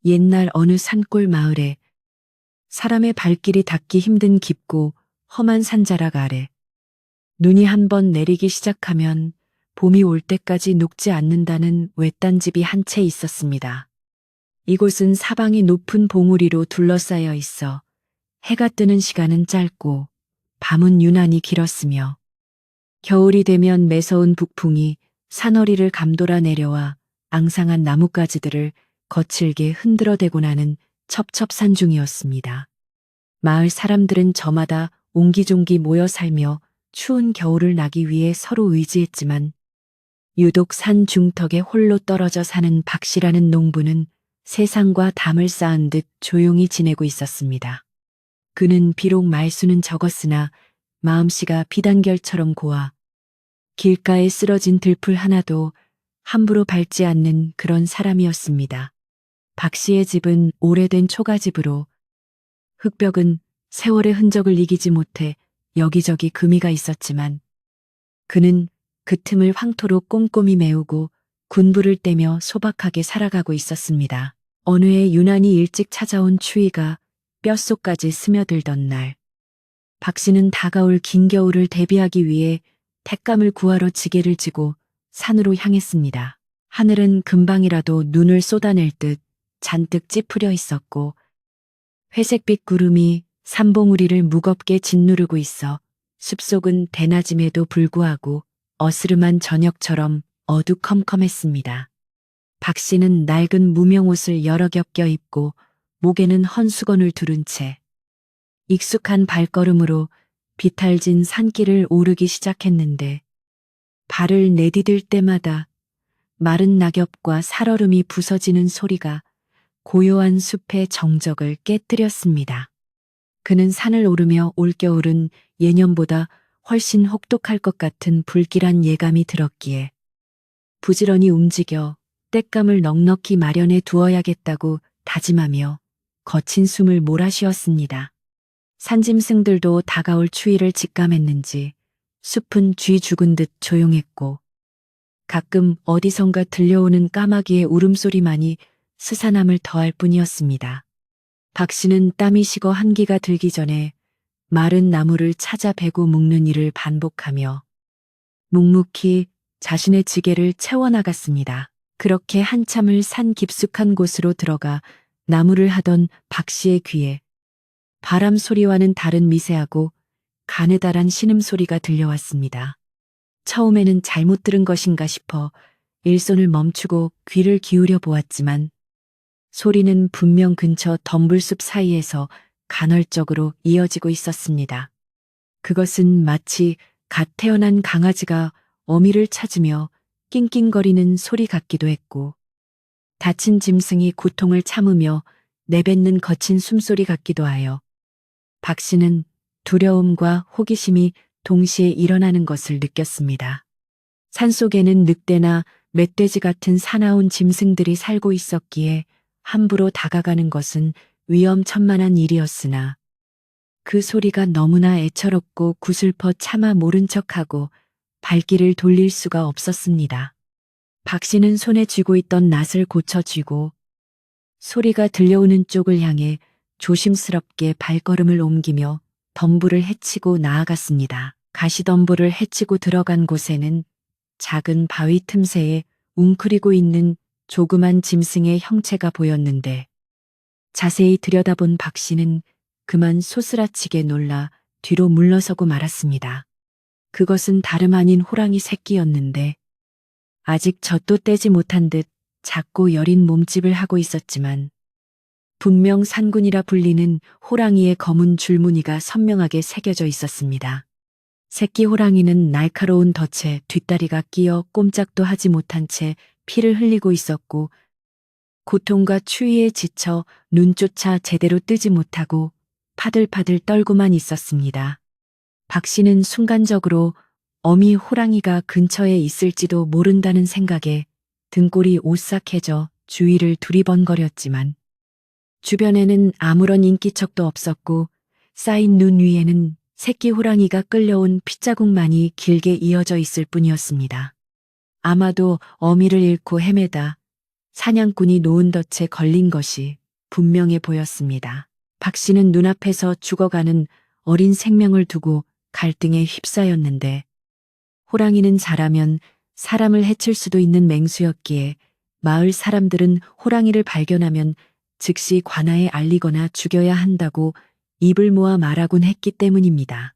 옛날 어느 산골 마을에 사람의 발길이 닿기 힘든 깊고 험한 산자락 아래 눈이 한 번 내리기 시작하면 봄이 올 때까지 녹지 않는다는 외딴 집이 한 채 있었습니다. 이곳은 사방이 높은 봉우리로 둘러싸여 있어 해가 뜨는 시간은 짧고 밤은 유난히 길었으며 겨울이 되면 매서운 북풍이 산허리를 감돌아 내려와 앙상한 나뭇가지들을 거칠게 흔들어대고 나는 첩첩산중이었습니다. 마을 사람들은 저마다 옹기종기 모여 살며 추운 겨울을 나기 위해 서로 의지했지만 유독 산 중턱에 홀로 떨어져 사는 박씨라는 농부는 세상과 담을 쌓은 듯 조용히 지내고 있었습니다. 그는 비록 말수는 적었으나 마음씨가 비단결처럼 고와 길가에 쓰러진 들풀 하나도 함부로 밟지 않는 그런 사람이었습니다. 박 씨의 집은 오래된 초가집으로 흙벽은 세월의 흔적을 이기지 못해 여기저기 금이가 있었지만 그는 그 틈을 황토로 꼼꼼히 메우고 군부를 떼며 소박하게 살아가고 있었습니다. 어느 해 유난히 일찍 찾아온 추위가 뼛속까지 스며들던 날, 박 씨는 다가올 긴 겨울을 대비하기 위해 택감을 구하러 지게를 지고 산으로 향했습니다. 하늘은 금방이라도 눈을 쏟아낼 듯 잔뜩 찌푸려 있었고 회색빛 구름이 산봉우리를 무겁게 짓누르고 있어 숲속은 대낮임에도 불구하고 어스름한 저녁처럼 어두컴컴했습니다. 박 씨는 낡은 무명옷을 여러 겹 껴입고 목에는 헌수건을 두른 채 익숙한 발걸음으로 비탈진 산길을 오르기 시작했는데 발을 내디딜 때마다 마른 낙엽과 살얼음이 부서지는 소리가 고요한 숲의 정적을 깨뜨렸습니다. 그는 산을 오르며 올겨울은 예년보다 훨씬 혹독할 것 같은 불길한 예감이 들었기에 부지런히 움직여 땔감을 넉넉히 마련해 두어야겠다고 다짐하며 거친 숨을 몰아쉬었습니다. 산짐승들도 다가올 추위를 직감했는지 숲은 쥐 죽은 듯 조용했고 가끔 어디선가 들려오는 까마귀의 울음소리만이 스산함을 더할 뿐이었습니다. 박 씨는 땀이 식어 한기가 들기 전에 마른 나무를 찾아 베고 묶는 일을 반복하며 묵묵히 자신의 지게를 채워나갔습니다. 그렇게 한참을 산 깊숙한 곳으로 들어가 나무를 하던 박 씨의 귀에 바람 소리와는 다른 미세하고 가느다란 신음소리가 들려왔습니다. 처음에는 잘못 들은 것인가 싶어 일손을 멈추고 귀를 기울여 보았지만 소리는 분명 근처 덤불숲 사이에서 간헐적으로 이어지고 있었습니다. 그것은 마치 갓 태어난 강아지가 어미를 찾으며 낑낑거리는 소리 같기도 했고 다친 짐승이 고통을 참으며 내뱉는 거친 숨소리 같기도 하여 박 씨는 두려움과 호기심이 동시에 일어나는 것을 느꼈습니다. 산속에는 늑대나 멧돼지 같은 사나운 짐승들이 살고 있었기에 함부로 다가가는 것은 위험천만한 일이었으나 그 소리가 너무나 애처롭고 구슬퍼 차마 모른 척하고 발길을 돌릴 수가 없었습니다. 박 씨는 손에 쥐고 있던 낫을 고쳐 쥐고 소리가 들려오는 쪽을 향해 조심스럽게 발걸음을 옮기며 덤불을 헤치고 나아갔습니다. 가시덤불을 헤치고 들어간 곳에는 작은 바위 틈새에 웅크리고 있는 조그만 짐승의 형체가 보였는데 자세히 들여다본 박 씨는 그만 소스라치게 놀라 뒤로 물러서고 말았습니다. 그것은 다름 아닌 호랑이 새끼였는데 아직 젖도 떼지 못한 듯 작고 여린 몸집을 하고 있었지만 분명 산군이라 불리는 호랑이의 검은 줄무늬가 선명하게 새겨져 있었습니다. 새끼 호랑이는 날카로운 덫에 뒷다리가 끼어 꼼짝도 하지 못한 채 피를 흘리고 있었고 고통과 추위에 지쳐 눈조차 제대로 뜨지 못하고 파들파들 떨고만 있었습니다. 박 씨는 순간적으로 어미 호랑이가 근처에 있을지도 모른다는 생각에 등골이 오싹해져 주위를 두리번거렸지만 주변에는 아무런 인기척도 없었고 쌓인 눈 위에는 새끼 호랑이가 끌려온 핏자국만이 길게 이어져 있을 뿐이었습니다. 아마도 어미를 잃고 헤매다 사냥꾼이 놓은 덫에 걸린 것이 분명해 보였습니다. 박 씨는 눈앞에서 죽어가는 어린 생명을 두고 갈등에 휩싸였는데 호랑이는 잘하면 사람을 해칠 수도 있는 맹수였기에 마을 사람들은 호랑이를 발견하면 즉시 관아에 알리거나 죽여야 한다고 입을 모아 말하곤 했기 때문입니다.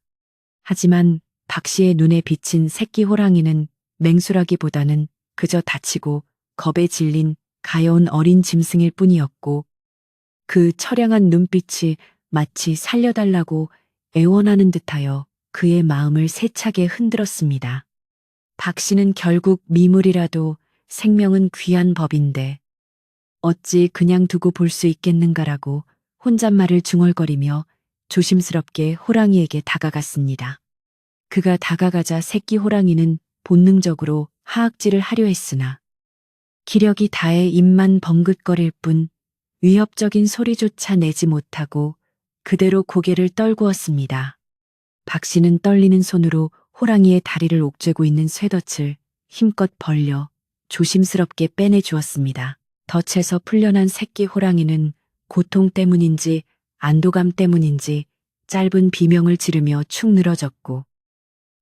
하지만 박 씨의 눈에 비친 새끼 호랑이는 맹수라기보다는 그저 다치고 겁에 질린 가여운 어린 짐승일 뿐이었고 그 처량한 눈빛이 마치 살려달라고 애원하는 듯하여 그의 마음을 세차게 흔들었습니다. 박 씨는 결국 미물이라도 생명은 귀한 법인데 어찌 그냥 두고 볼 수 있겠는가라고 혼잣말을 중얼거리며 조심스럽게 호랑이에게 다가갔습니다. 그가 다가가자 새끼 호랑이는 본능적으로 하악질을 하려 했으나 기력이 다해 입만 벙긋거릴 뿐 위협적인 소리조차 내지 못하고 그대로 고개를 떨구었습니다. 박 씨는 떨리는 손으로 호랑이의 다리를 옥죄고 있는 쇠덫을 힘껏 벌려 조심스럽게 빼내 주었습니다. 덫에서 풀려난 새끼 호랑이는 고통 때문인지 안도감 때문인지 짧은 비명을 지르며 축 늘어졌고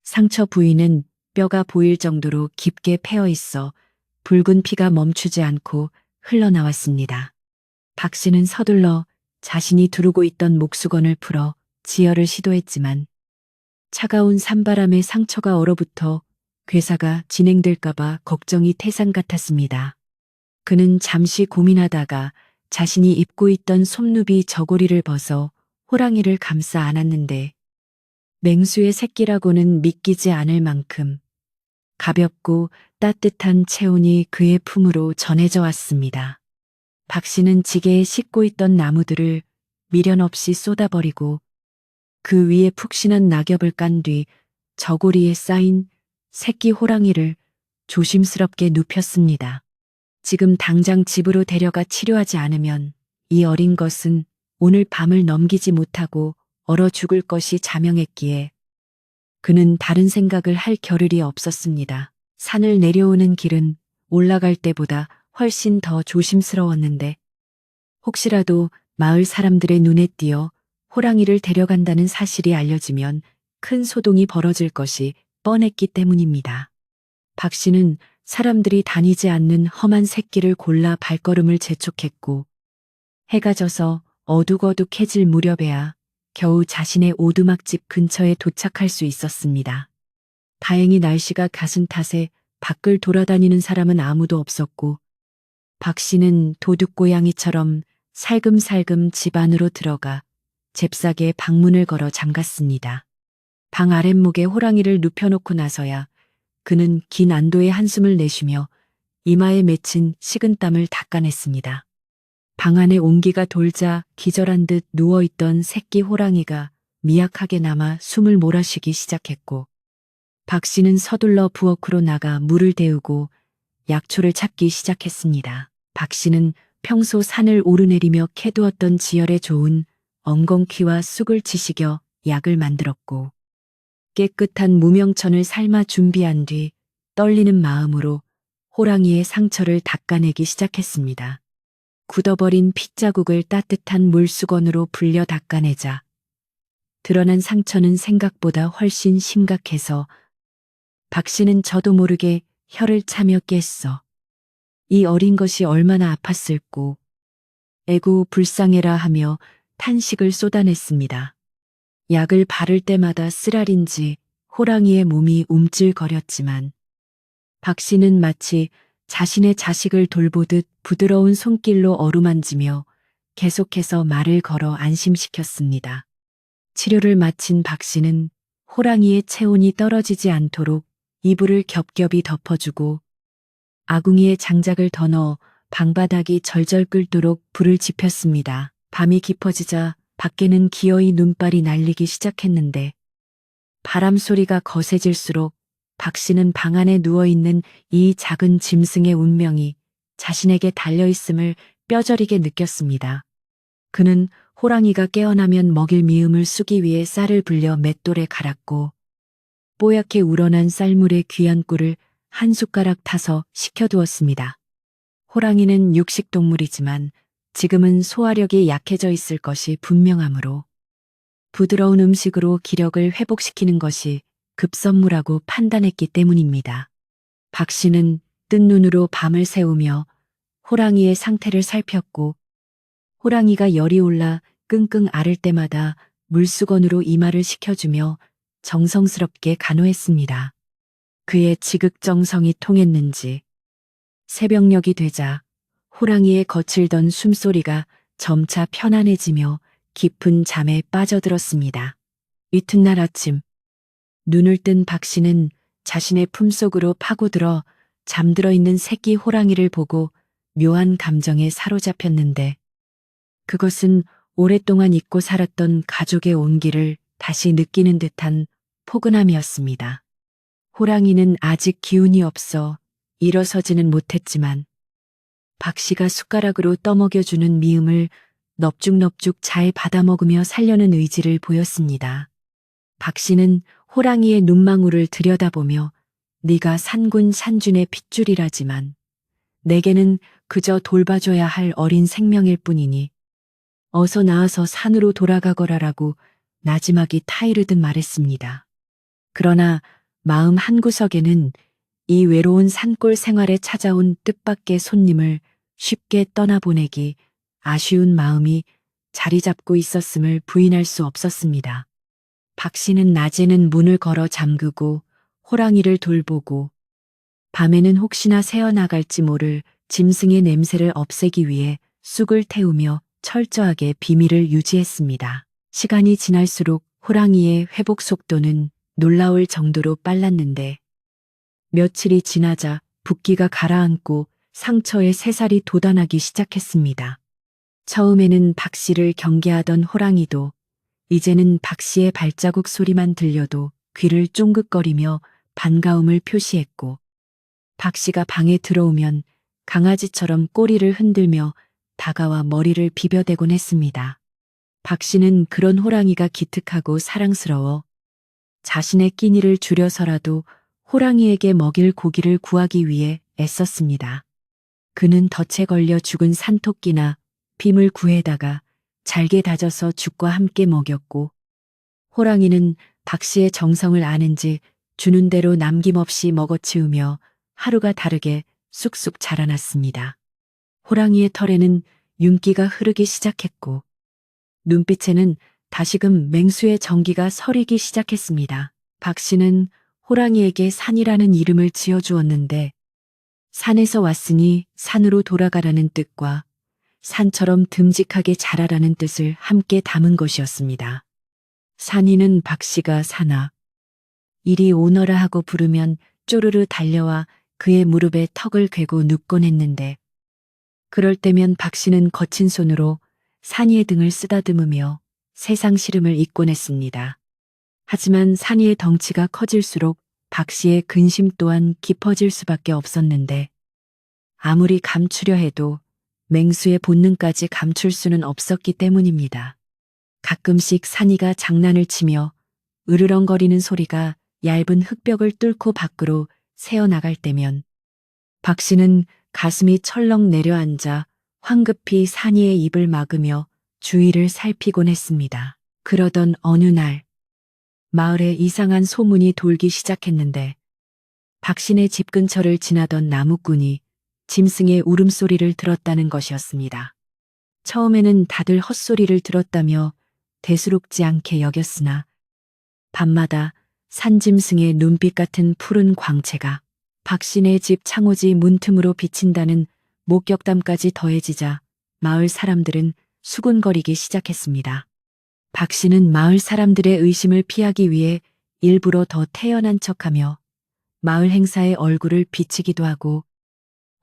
상처 부위는 뼈가 보일 정도로 깊게 패어 있어 붉은 피가 멈추지 않고 흘러나왔습니다. 박 씨는 서둘러 자신이 두르고 있던 목수건을 풀어 지혈을 시도했지만 차가운 산바람에 상처가 얼어붙어 괴사가 진행될까봐 걱정이 태산 같았습니다. 그는 잠시 고민하다가 자신이 입고 있던 솜누비 저고리를 벗어 호랑이를 감싸 안았는데 맹수의 새끼라고는 믿기지 않을 만큼 가볍고 따뜻한 체온이 그의 품으로 전해져 왔습니다. 박 씨는 지게에 싣고 있던 나무들을 미련 없이 쏟아버리고 그 위에 푹신한 낙엽을 깐 뒤 저고리에 쌓인 새끼 호랑이를 조심스럽게 눕혔습니다. 지금 당장 집으로 데려가 치료하지 않으면 이 어린 것은 오늘 밤을 넘기지 못하고 얼어 죽을 것이 자명했기에 그는 다른 생각을 할 겨를이 없었습니다. 산을 내려오는 길은 올라갈 때보다 훨씬 더 조심스러웠는데 혹시라도 마을 사람들의 눈에 띄어 호랑이를 데려간다는 사실이 알려지면 큰 소동이 벌어질 것이 뻔했기 때문입니다. 박 씨는 사람들이 다니지 않는 험한 새길을 골라 발걸음을 재촉했고 해가 져서 어둑어둑해질 무렵에야 겨우 자신의 오두막집 근처에 도착할 수 있었습니다. 다행히 날씨가 가슨 탓에 밖을 돌아다니는 사람은 아무도 없었고 박 씨는 도둑고양이처럼 살금살금 집 안으로 들어가 잽싸게 방문을 걸어 잠갔습니다. 방 아랫목에 호랑이를 눕혀놓고 나서야 그는 긴 안도의 한숨을 내쉬며 이마에 맺힌 식은땀을 닦아냈습니다. 방 안에 온기가 돌자 기절한 듯 누워있던 새끼 호랑이가 미약하게 남아 숨을 몰아쉬기 시작했고 박 씨는 서둘러 부엌으로 나가 물을 데우고 약초를 찾기 시작했습니다. 박 씨는 평소 산을 오르내리며 캐두었던 지혈에 좋은 엉겅퀴와 쑥을 지식여 약을 만들었고 깨끗한 무명천을 삶아 준비한 뒤 떨리는 마음으로 호랑이의 상처를 닦아내기 시작했습니다. 굳어버린 핏자국을 따뜻한 물수건으로 불려 닦아내자 드러난 상처는 생각보다 훨씬 심각해서 박 씨는 저도 모르게 혀를 차며 깼어. 이 어린 것이 얼마나 아팠을꼬. 에구 불쌍해라 하며 탄식을 쏟아냈습니다. 약을 바를 때마다 쓰라린지 호랑이의 몸이 움찔거렸지만 박 씨는 마치 자신의 자식을 돌보듯 부드러운 손길로 어루만지며 계속해서 말을 걸어 안심시켰습니다. 치료를 마친 박 씨는 호랑이의 체온이 떨어지지 않도록 이불을 겹겹이 덮어주고 아궁이에 장작을 더 넣어 방바닥이 절절 끓도록 불을 지폈습니다. 밤이 깊어지자 밖에는 기어이 눈발이 날리기 시작했는데 바람 소리가 거세질수록 박 씨는 방 안에 누워있는 이 작은 짐승의 운명이 자신에게 달려있음을 뼈저리게 느꼈습니다. 그는 호랑이가 깨어나면 먹일 미음을 쑤기 위해 쌀을 불려 맷돌에 갈았고 뽀얗게 우러난 쌀물에 귀한 꿀을 한 숟가락 타서 식혀두었습니다. 호랑이는 육식동물이지만 지금은 소화력이 약해져 있을 것이 분명하므로 부드러운 음식으로 기력을 회복시키는 것이 급선무라고 판단했기 때문입니다. 박 씨는 뜬 눈으로 밤을 새우며 호랑이의 상태를 살폈고 호랑이가 열이 올라 끙끙 앓을 때마다 물수건으로 이마를 식혀주며 정성스럽게 간호했습니다. 그의 지극정성이 통했는지 새벽녘이 되자 호랑이의 거칠던 숨소리가 점차 편안해지며 깊은 잠에 빠져들었습니다. 이튿날 아침 눈을 뜬 박 씨는 자신의 품속으로 파고들어 잠들어 있는 새끼 호랑이를 보고 묘한 감정에 사로잡혔는데 그것은 오랫동안 잊고 살았던 가족의 온기를 다시 느끼는 듯한 포근함이었습니다. 호랑이는 아직 기운이 없어 일어서지는 못했지만 박 씨가 숟가락으로 떠먹여주는 미음을 넙죽넙죽 잘 받아먹으며 살려는 의지를 보였습니다. 박 씨는 호랑이의 눈망울을 들여다보며 네가 산군 산준의 핏줄이라지만 내게는 그저 돌봐줘야 할 어린 생명일 뿐이니 어서 나와서 산으로 돌아가거라라고 나지막이 타이르듯 말했습니다. 그러나 마음 한구석에는 이 외로운 산골 생활에 찾아온 뜻밖의 손님을 쉽게 떠나보내기 아쉬운 마음이 자리 잡고 있었음을 부인할 수 없었습니다. 박 씨는 낮에는 문을 걸어 잠그고 호랑이를 돌보고 밤에는 혹시나 새어나갈지 모를 짐승의 냄새를 없애기 위해 쑥을 태우며 철저하게 비밀을 유지했습니다. 시간이 지날수록 호랑이의 회복 속도는 놀라울 정도로 빨랐는데 며칠이 지나자 붓기가 가라앉고 상처에 새살이 돋아나기 시작했습니다. 처음에는 박 씨를 경계하던 호랑이도 이제는 박 씨의 발자국 소리만 들려도 귀를 쫑긋거리며 반가움을 표시했고 박 씨가 방에 들어오면 강아지처럼 꼬리를 흔들며 다가와 머리를 비벼대곤 했습니다. 박 씨는 그런 호랑이가 기특하고 사랑스러워 자신의 끼니를 줄여서라도 호랑이에게 먹일 고기를 구하기 위해 애썼습니다. 그는 덫에 걸려 죽은 산토끼나 빔을 구해다가 잘게 다져서 죽과 함께 먹였고 호랑이는 박 씨의 정성을 아는지 주는 대로 남김없이 먹어치우며 하루가 다르게 쑥쑥 자라났습니다. 호랑이의 털에는 윤기가 흐르기 시작했고 눈빛에는 다시금 맹수의 정기가 서리기 시작했습니다. 박 씨는 호랑이에게 산이라는 이름을 지어주었는데 산에서 왔으니 산으로 돌아가라는 뜻과 산처럼 듬직하게 자라라는 뜻을 함께 담은 것이었습니다. 산이는 박 씨가 사나 이리 오너라 하고 부르면 쪼르르 달려와 그의 무릎에 턱을 괴고 눕곤 했는데 그럴 때면 박 씨는 거친 손으로 산이의 등을 쓰다듬으며 세상 시름을 잊곤 했습니다. 하지만 산이의 덩치가 커질수록 박 씨의 근심 또한 깊어질 수밖에 없었는데 아무리 감추려 해도 맹수의 본능까지 감출 수는 없었기 때문입니다. 가끔씩 산이가 장난을 치며 으르렁거리는 소리가 얇은 흙벽을 뚫고 밖으로 새어나갈 때면 박 씨는 가슴이 철렁 내려앉아 황급히 산이의 입을 막으며 주위를 살피곤 했습니다. 그러던 어느 날 마을에 이상한 소문이 돌기 시작했는데 박신의 집 근처를 지나던 나무꾼이 짐승의 울음소리를 들었다는 것이었습니다. 처음에는 다들 헛소리를 들었다며 대수롭지 않게 여겼으나 밤마다 산짐승의 눈빛 같은 푸른 광채가 박신의 집 창호지 문틈으로 비친다는 목격담까지 더해지자 마을 사람들은 수군거리기 시작했습니다. 박씨는 마을 사람들의 의심을 피하기 위해 일부러 더 태연한 척하며 마을 행사의 얼굴을 비치기도 하고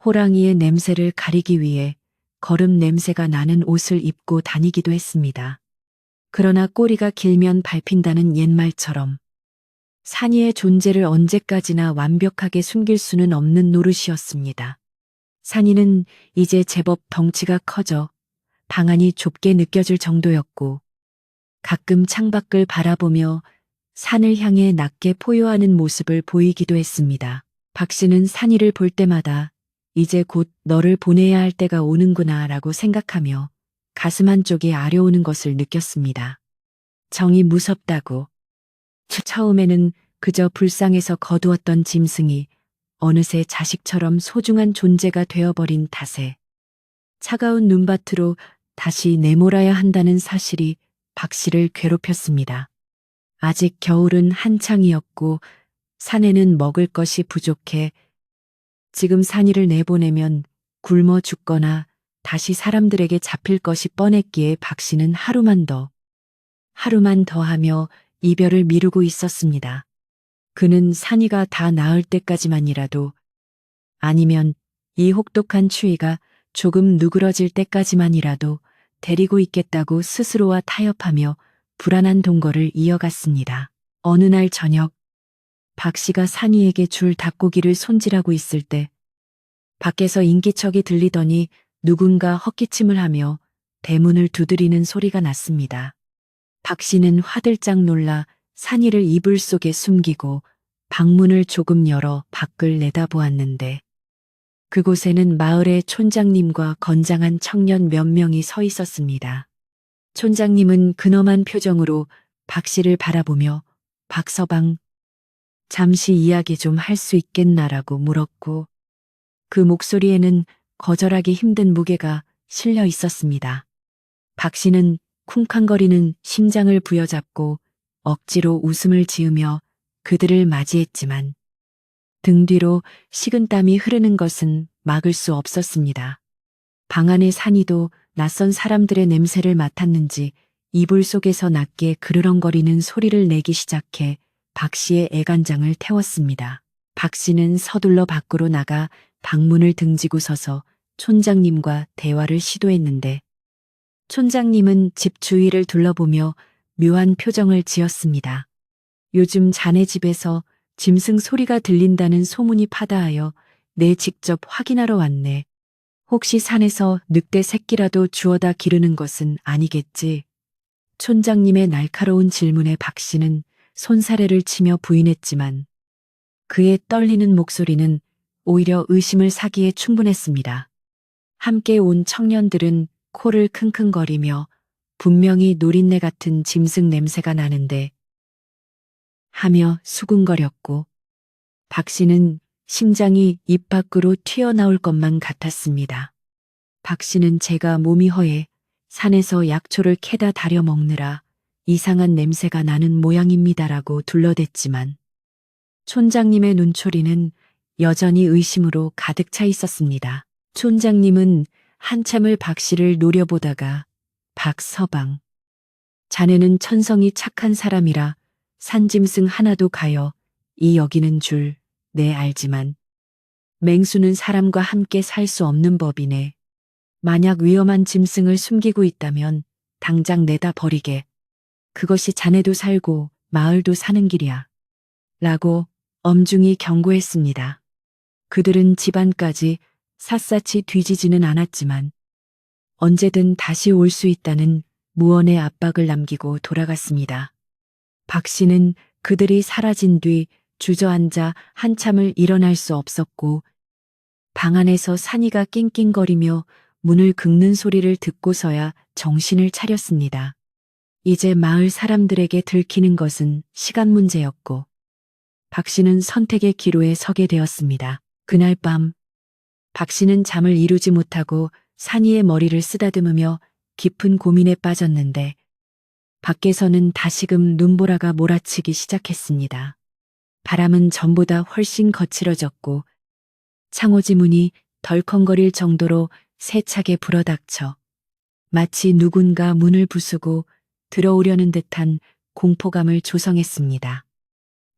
호랑이의 냄새를 가리기 위해 거름 냄새가 나는 옷을 입고 다니기도 했습니다. 그러나 꼬리가 길면 밟힌다는 옛말처럼 산이의 존재를 언제까지나 완벽하게 숨길 수는 없는 노릇이었습니다. 산이는 이제 제법 덩치가 커져 방안이 좁게 느껴질 정도였고 가끔 창밖을 바라보며 산을 향해 낮게 포효하는 모습을 보이기도 했습니다. 박 씨는 산이를 볼 때마다 이제 곧 너를 보내야 할 때가 오는구나 라고 생각하며 가슴 한쪽이 아려오는 것을 느꼈습니다. 정이 무섭다고. 처음에는 그저 불쌍해서 거두었던 짐승이 어느새 자식처럼 소중한 존재가 되어버린 탓에 차가운 눈밭으로 다시 내몰아야 한다는 사실이 박 씨를 괴롭혔습니다. 아직 겨울은 한창이었고 산에는 먹을 것이 부족해 지금 산이를 내보내면 굶어 죽거나 다시 사람들에게 잡힐 것이 뻔했기에 박 씨는 하루만 더 하며 이별을 미루고 있었습니다. 그는 산이가 다 나을 때까지만이라도 아니면 이 혹독한 추위가 조금 누그러질 때까지만이라도 데리고 있겠다고 스스로와 타협하며 불안한 동거를 이어갔습니다. 어느 날 저녁 박 씨가 산이에게 줄 닭고기를 손질하고 있을 때 밖에서 인기척이 들리더니 누군가 헛기침을 하며 대문을 두드리는 소리가 났습니다. 박 씨는 화들짝 놀라 산이를 이불 속에 숨기고 방문을 조금 열어 밖을 내다보았는데 그곳에는 마을의 촌장님과 건장한 청년 몇 명이 서 있었습니다. 촌장님은 근엄한 표정으로 박 씨를 바라보며 박서방, 잠시 이야기 좀 할 수 있겠나라고 물었고 그 목소리에는 거절하기 힘든 무게가 실려 있었습니다. 박 씨는 쿵쾅거리는 심장을 부여잡고 억지로 웃음을 지으며 그들을 맞이했지만 등 뒤로 식은땀이 흐르는 것은 막을 수 없었습니다. 방 안의 산이도 낯선 사람들의 냄새를 맡았는지 이불 속에서 낮게 그르렁거리는 소리를 내기 시작해 박 씨의 애간장을 태웠습니다. 박 씨는 서둘러 밖으로 나가 방문을 등지고 서서 촌장님과 대화를 시도했는데 촌장님은 집 주위를 둘러보며 묘한 표정을 지었습니다. 요즘 자네 집에서 짐승 소리가 들린다는 소문이 파다하여 내 직접 확인하러 왔네. 혹시 산에서 늑대 새끼라도 주워다 기르는 것은 아니겠지? 촌장님의 날카로운 질문에 박 씨는 손사래를 치며 부인했지만 그의 떨리는 목소리는 오히려 의심을 사기에 충분했습니다. 함께 온 청년들은 코를 킁킁거리며 분명히 노린내 같은 짐승 냄새가 나는데 하며 수군거렸고 박 씨는 심장이 입 밖으로 튀어나올 것만 같았습니다. 박 씨는 제가 몸이 허해 산에서 약초를 캐다 다려 먹느라 이상한 냄새가 나는 모양입니다라고 둘러댔지만 촌장님의 눈초리는 여전히 의심으로 가득 차 있었습니다. 촌장님은 한참을 박 씨를 노려보다가 박서방, 자네는 천성이 착한 사람이라 산짐승 하나도 가여 이 여기는 줄 네 알지만 맹수는 사람과 함께 살 수 없는 법이네. 만약 위험한 짐승을 숨기고 있다면 당장 내다 버리게. 그것이 자네도 살고 마을도 사는 길이야. 라고 엄중히 경고했습니다. 그들은 집안까지 샅샅이 뒤지지는 않았지만 언제든 다시 올 수 있다는 무언의 압박을 남기고 돌아갔습니다. 박 씨는 그들이 사라진 뒤 주저앉아 한참을 일어날 수 없었고 방 안에서 산이가 낑낑거리며 문을 긁는 소리를 듣고서야 정신을 차렸습니다. 이제 마을 사람들에게 들키는 것은 시간 문제였고 박 씨는 선택의 기로에 서게 되었습니다. 그날 밤 박 씨는 잠을 이루지 못하고 산이의 머리를 쓰다듬으며 깊은 고민에 빠졌는데 밖에서는 다시금 눈보라가 몰아치기 시작했습니다. 바람은 전보다 훨씬 거칠어졌고 창호지 문이 덜컹거릴 정도로 세차게 불어닥쳐 마치 누군가 문을 부수고 들어오려는 듯한 공포감을 조성했습니다.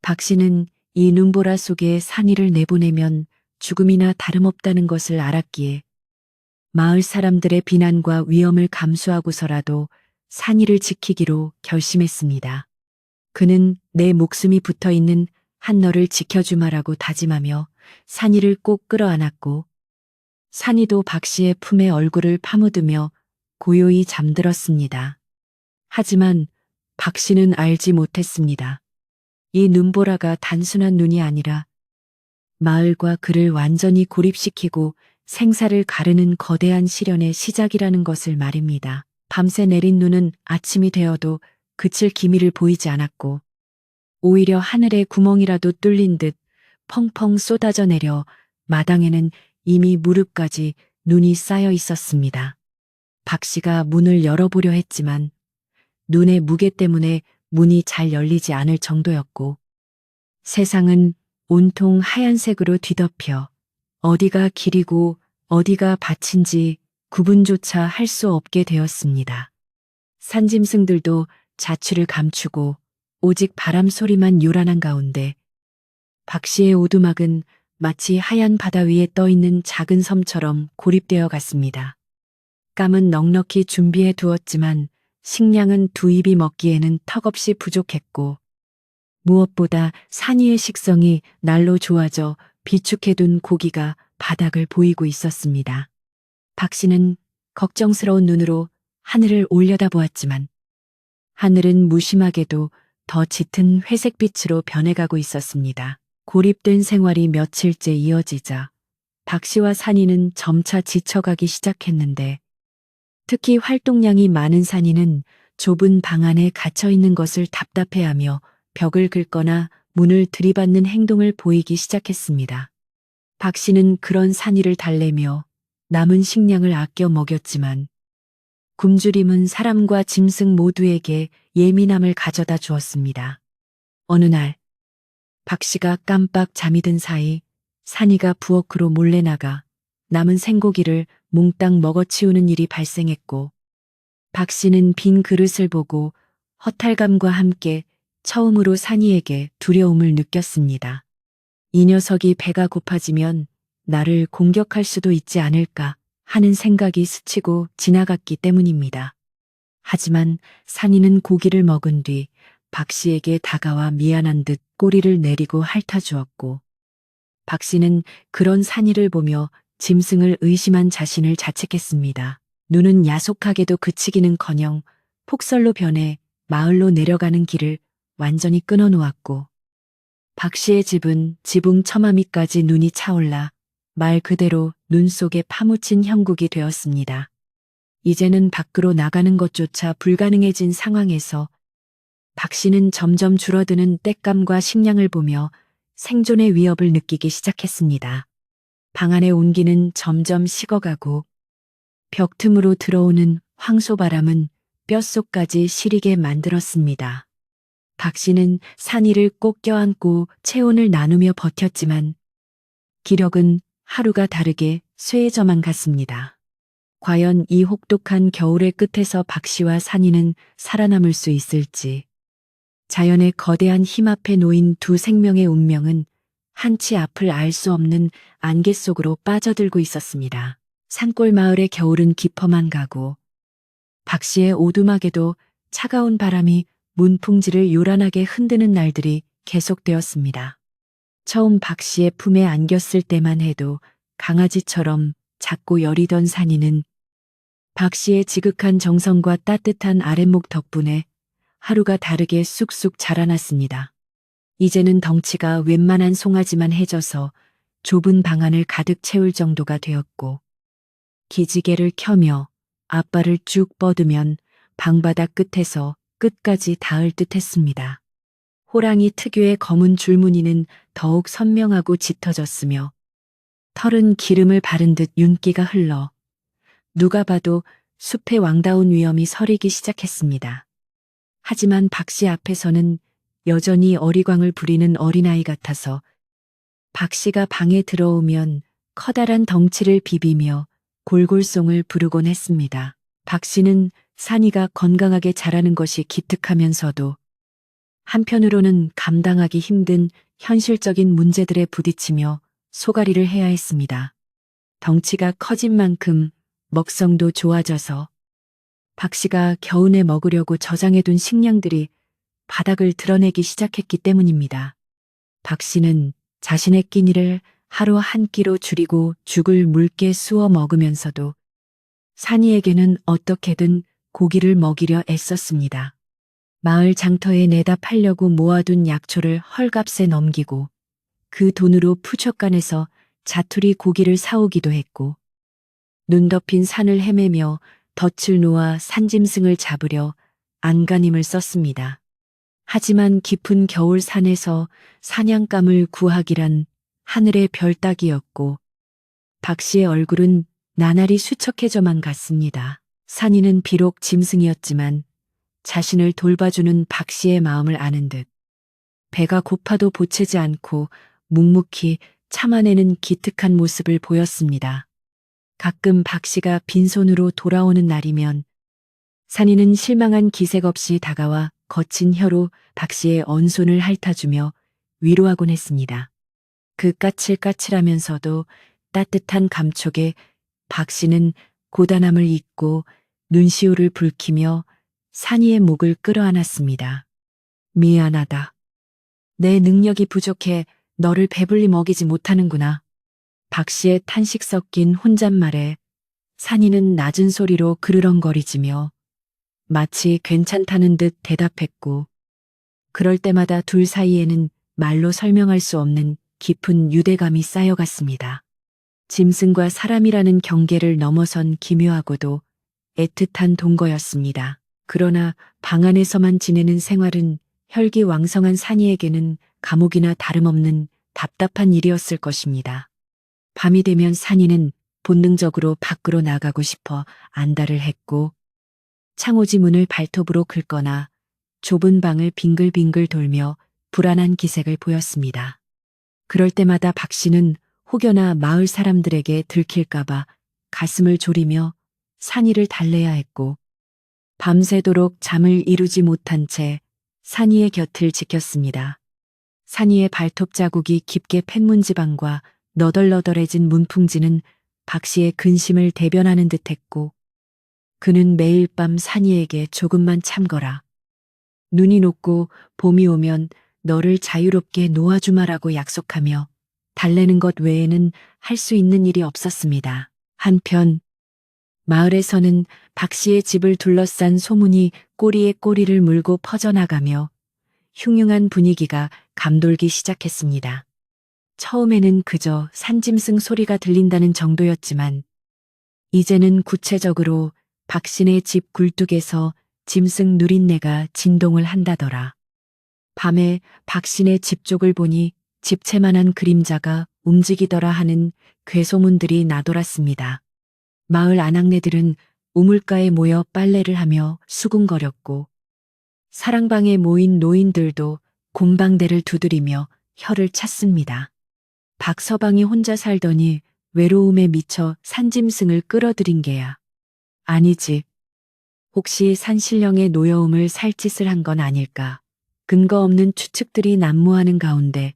박 씨는 이 눈보라 속에 산이를 내보내면 죽음이나 다름없다는 것을 알았기에 마을 사람들의 비난과 위험을 감수하고서라도 산이를 지키기로 결심했습니다. 그는 내 목숨이 붙어있는 한너를 지켜주마라고 다짐하며 산이를 꼭 끌어안았고 산이도 박 씨의 품에 얼굴을 파묻으며 고요히 잠들었습니다. 하지만 박 씨는 알지 못했습니다. 이 눈보라가 단순한 눈이 아니라 마을과 그를 완전히 고립시키고 생사를 가르는 거대한 시련의 시작이라는 것을 말입니다. 밤새 내린 눈은 아침이 되어도 그칠 기미를 보이지 않았고 오히려 하늘의 구멍이라도 뚫린 듯 펑펑 쏟아져 내려 마당에는 이미 무릎까지 눈이 쌓여 있었습니다. 박 씨가 문을 열어보려 했지만 눈의 무게 때문에 문이 잘 열리지 않을 정도였고 세상은 온통 하얀색으로 뒤덮여 어디가 길이고 어디가 밭인지 구분조차 할 수 없게 되었습니다. 산짐승들도 자취를 감추고 오직 바람 소리만 요란한 가운데 박 씨의 오두막은 마치 하얀 바다 위에 떠 있는 작은 섬처럼 고립되어 갔습니다. 깜은 넉넉히 준비해 두었지만 식량은 두 입이 먹기에는 턱없이 부족했고 무엇보다 산이의 식성이 날로 좋아져 비축해둔 고기가 바닥을 보이고 있었습니다. 박 씨는 걱정스러운 눈으로 하늘을 올려다보았지만 하늘은 무심하게도 더 짙은 회색빛으로 변해가고 있었습니다. 고립된 생활이 며칠째 이어지자 박 씨와 산이는 점차 지쳐가기 시작했는데 특히 활동량이 많은 산이는 좁은 방 안에 갇혀 있는 것을 답답해하며 벽을 긁거나 문을 들이받는 행동을 보이기 시작했습니다. 박 씨는 그런 산이를 달래며 남은 식량을 아껴 먹였지만 굶주림은 사람과 짐승 모두에게 예민함을 가져다 주었습니다. 어느 날 박 씨가 깜빡 잠이 든 사이 산이가 부엌으로 몰래 나가 남은 생고기를 몽땅 먹어치우는 일이 발생했고 박 씨는 빈 그릇을 보고 허탈감과 함께 처음으로 산이에게 두려움을 느꼈습니다. 이 녀석이 배가 고파지면 나를 공격할 수도 있지 않을까 하는 생각이 스치고 지나갔기 때문입니다. 하지만 산이는 고기를 먹은 뒤 박 씨에게 다가와 미안한 듯 꼬리를 내리고 핥아주었고 박 씨는 그런 산이를 보며 짐승을 의심한 자신을 자책했습니다. 눈은 야속하게도 그치기는커녕 폭설로 변해 마을로 내려가는 길을 완전히 끊어놓았고 박 씨의 집은 지붕 처마미까지 눈이 차올라 말 그대로 눈 속에 파묻힌 형국이 되었습니다. 이제는 밖으로 나가는 것조차 불가능해진 상황에서 박 씨는 점점 줄어드는 땔감과 식량을 보며 생존의 위협을 느끼기 시작했습니다. 방 안의 온기는 점점 식어가고 벽 틈으로 들어오는 황소바람은 뼛속까지 시리게 만들었습니다. 박 씨는 산이를 꼭 껴안고 체온을 나누며 버텼지만 기력은 하루가 다르게 쇠해져만 갔습니다. 과연 이 혹독한 겨울의 끝에서 박 씨와 산이는 살아남을 수 있을지. 자연의 거대한 힘 앞에 놓인 두 생명의 운명은 한치 앞을 알 수 없는 안개 속으로 빠져들고 있었습니다. 산골 마을의 겨울은 깊어만 가고 박 씨의 오두막에도 차가운 바람이 문풍지를 요란하게 흔드는 날들이 계속되었습니다. 처음 박 씨의 품에 안겼을 때만 해도 강아지처럼 작고 여리던 산이는 박 씨의 지극한 정성과 따뜻한 아랫목 덕분에 하루가 다르게 쑥쑥 자라났습니다. 이제는 덩치가 웬만한 송아지만 해져서 좁은 방 안을 가득 채울 정도가 되었고 기지개를 켜며 앞발을 쭉 뻗으면 방바닥 끝에서 끝까지 닿을 듯 했습니다. 호랑이 특유의 검은 줄무늬는 더욱 선명하고 짙어졌으며 털은 기름을 바른 듯 윤기가 흘러 누가 봐도 숲의 왕다운 위엄이 서리기 시작했습니다. 하지만 박 씨 앞에서는 여전히 어리광을 부리는 어린아이 같아서 박 씨가 방에 들어오면 커다란 덩치를 비비며 골골송을 부르곤 했습니다. 박 씨는 산이가 건강하게 자라는 것이 기특하면서도 한편으로는 감당하기 힘든 현실적인 문제들에 부딪히며 소가리를 해야 했습니다. 덩치가 커진 만큼 먹성도 좋아져서 박 씨가 겨우내 먹으려고 저장해둔 식량들이 바닥을 드러내기 시작했기 때문입니다. 박 씨는 자신의 끼니를 하루 한 끼로 줄이고 죽을 묽게 쑤어 먹으면서도 산이에게는 어떻게든 고기를 먹이려 애썼습니다. 마을 장터에 내다 팔려고 모아둔 약초를 헐값에 넘기고 그 돈으로 푸젓간에서 자투리 고기를 사오기도 했고 눈 덮인 산을 헤매며 덫을 놓아 산짐승을 잡으려 안간힘을 썼습니다. 하지만 깊은 겨울 산에서 사냥감을 구하기란 하늘의 별 따기였고 박 씨의 얼굴은 나날이 수척해져만 갔습니다. 산이는 비록 짐승이었지만 자신을 돌봐주는 박 씨의 마음을 아는 듯 배가 고파도 보채지 않고 묵묵히 참아내는 기특한 모습을 보였습니다. 가끔 박 씨가 빈손으로 돌아오는 날이면 산이는 실망한 기색 없이 다가와 거친 혀로 박 씨의 언손을 핥아주며 위로하곤 했습니다. 그 까칠까칠하면서도 따뜻한 감촉에 박 씨는 고단함을 잊고 눈시울을 붉히며 산이의 목을 끌어안았습니다. 미안하다. 내 능력이 부족해 너를 배불리 먹이지 못하는구나. 박 씨의 탄식 섞인 혼잣말에 산이는 낮은 소리로 그르렁거리지며 마치 괜찮다는 듯 대답했고 그럴 때마다 둘 사이에는 말로 설명할 수 없는 깊은 유대감이 쌓여갔습니다. 짐승과 사람이라는 경계를 넘어선 기묘하고도 애틋한 동거였습니다. 그러나 방 안에서만 지내는 생활은 혈기왕성한 산이에게는 감옥이나 다름없는 답답한 일이었을 것입니다. 밤이 되면 산이는 본능적으로 밖으로 나가고 싶어 안달을 했고 창호지 문을 발톱으로 긁거나 좁은 방을 빙글빙글 돌며 불안한 기색을 보였습니다. 그럴 때마다 박 씨는 혹여나 마을 사람들에게 들킬까봐 가슴을 졸이며 산이를 달래야 했고 밤새도록 잠을 이루지 못한 채 산이의 곁을 지켰습니다. 산이의 발톱 자국이 깊게 팬 문지방과 너덜너덜해진 문풍지는 박 씨의 근심을 대변하는 듯했고 그는 매일 밤 산이에게 조금만 참거라. 눈이 녹고 봄이 오면 너를 자유롭게 놓아주마라고 약속하며 달래는 것 외에는 할 수 있는 일이 없었습니다. 한편 마을에서는 박 씨의 집을 둘러싼 소문이 꼬리에 꼬리를 물고 퍼져나가며 흉흉한 분위기가 감돌기 시작했습니다. 처음에는 그저 산짐승 소리가 들린다는 정도였지만 이제는 구체적으로 박신의 집 굴뚝에서 짐승 누린내가 진동을 한다더라. 밤에 박신의 집 쪽을 보니 집채만한 그림자가 움직이더라 하는 괴소문들이 나돌았습니다. 마을 아낙네들은 우물가에 모여 빨래를 하며 수군거렸고 사랑방에 모인 노인들도 곰방대를 두드리며 혀를 찼습니다. 박서방이 혼자 살더니 외로움에 미쳐 산짐승을 끌어들인 게야. 아니지. 혹시 산신령의 노여움을 살 짓을 한 건 아닐까. 근거 없는 추측들이 난무하는 가운데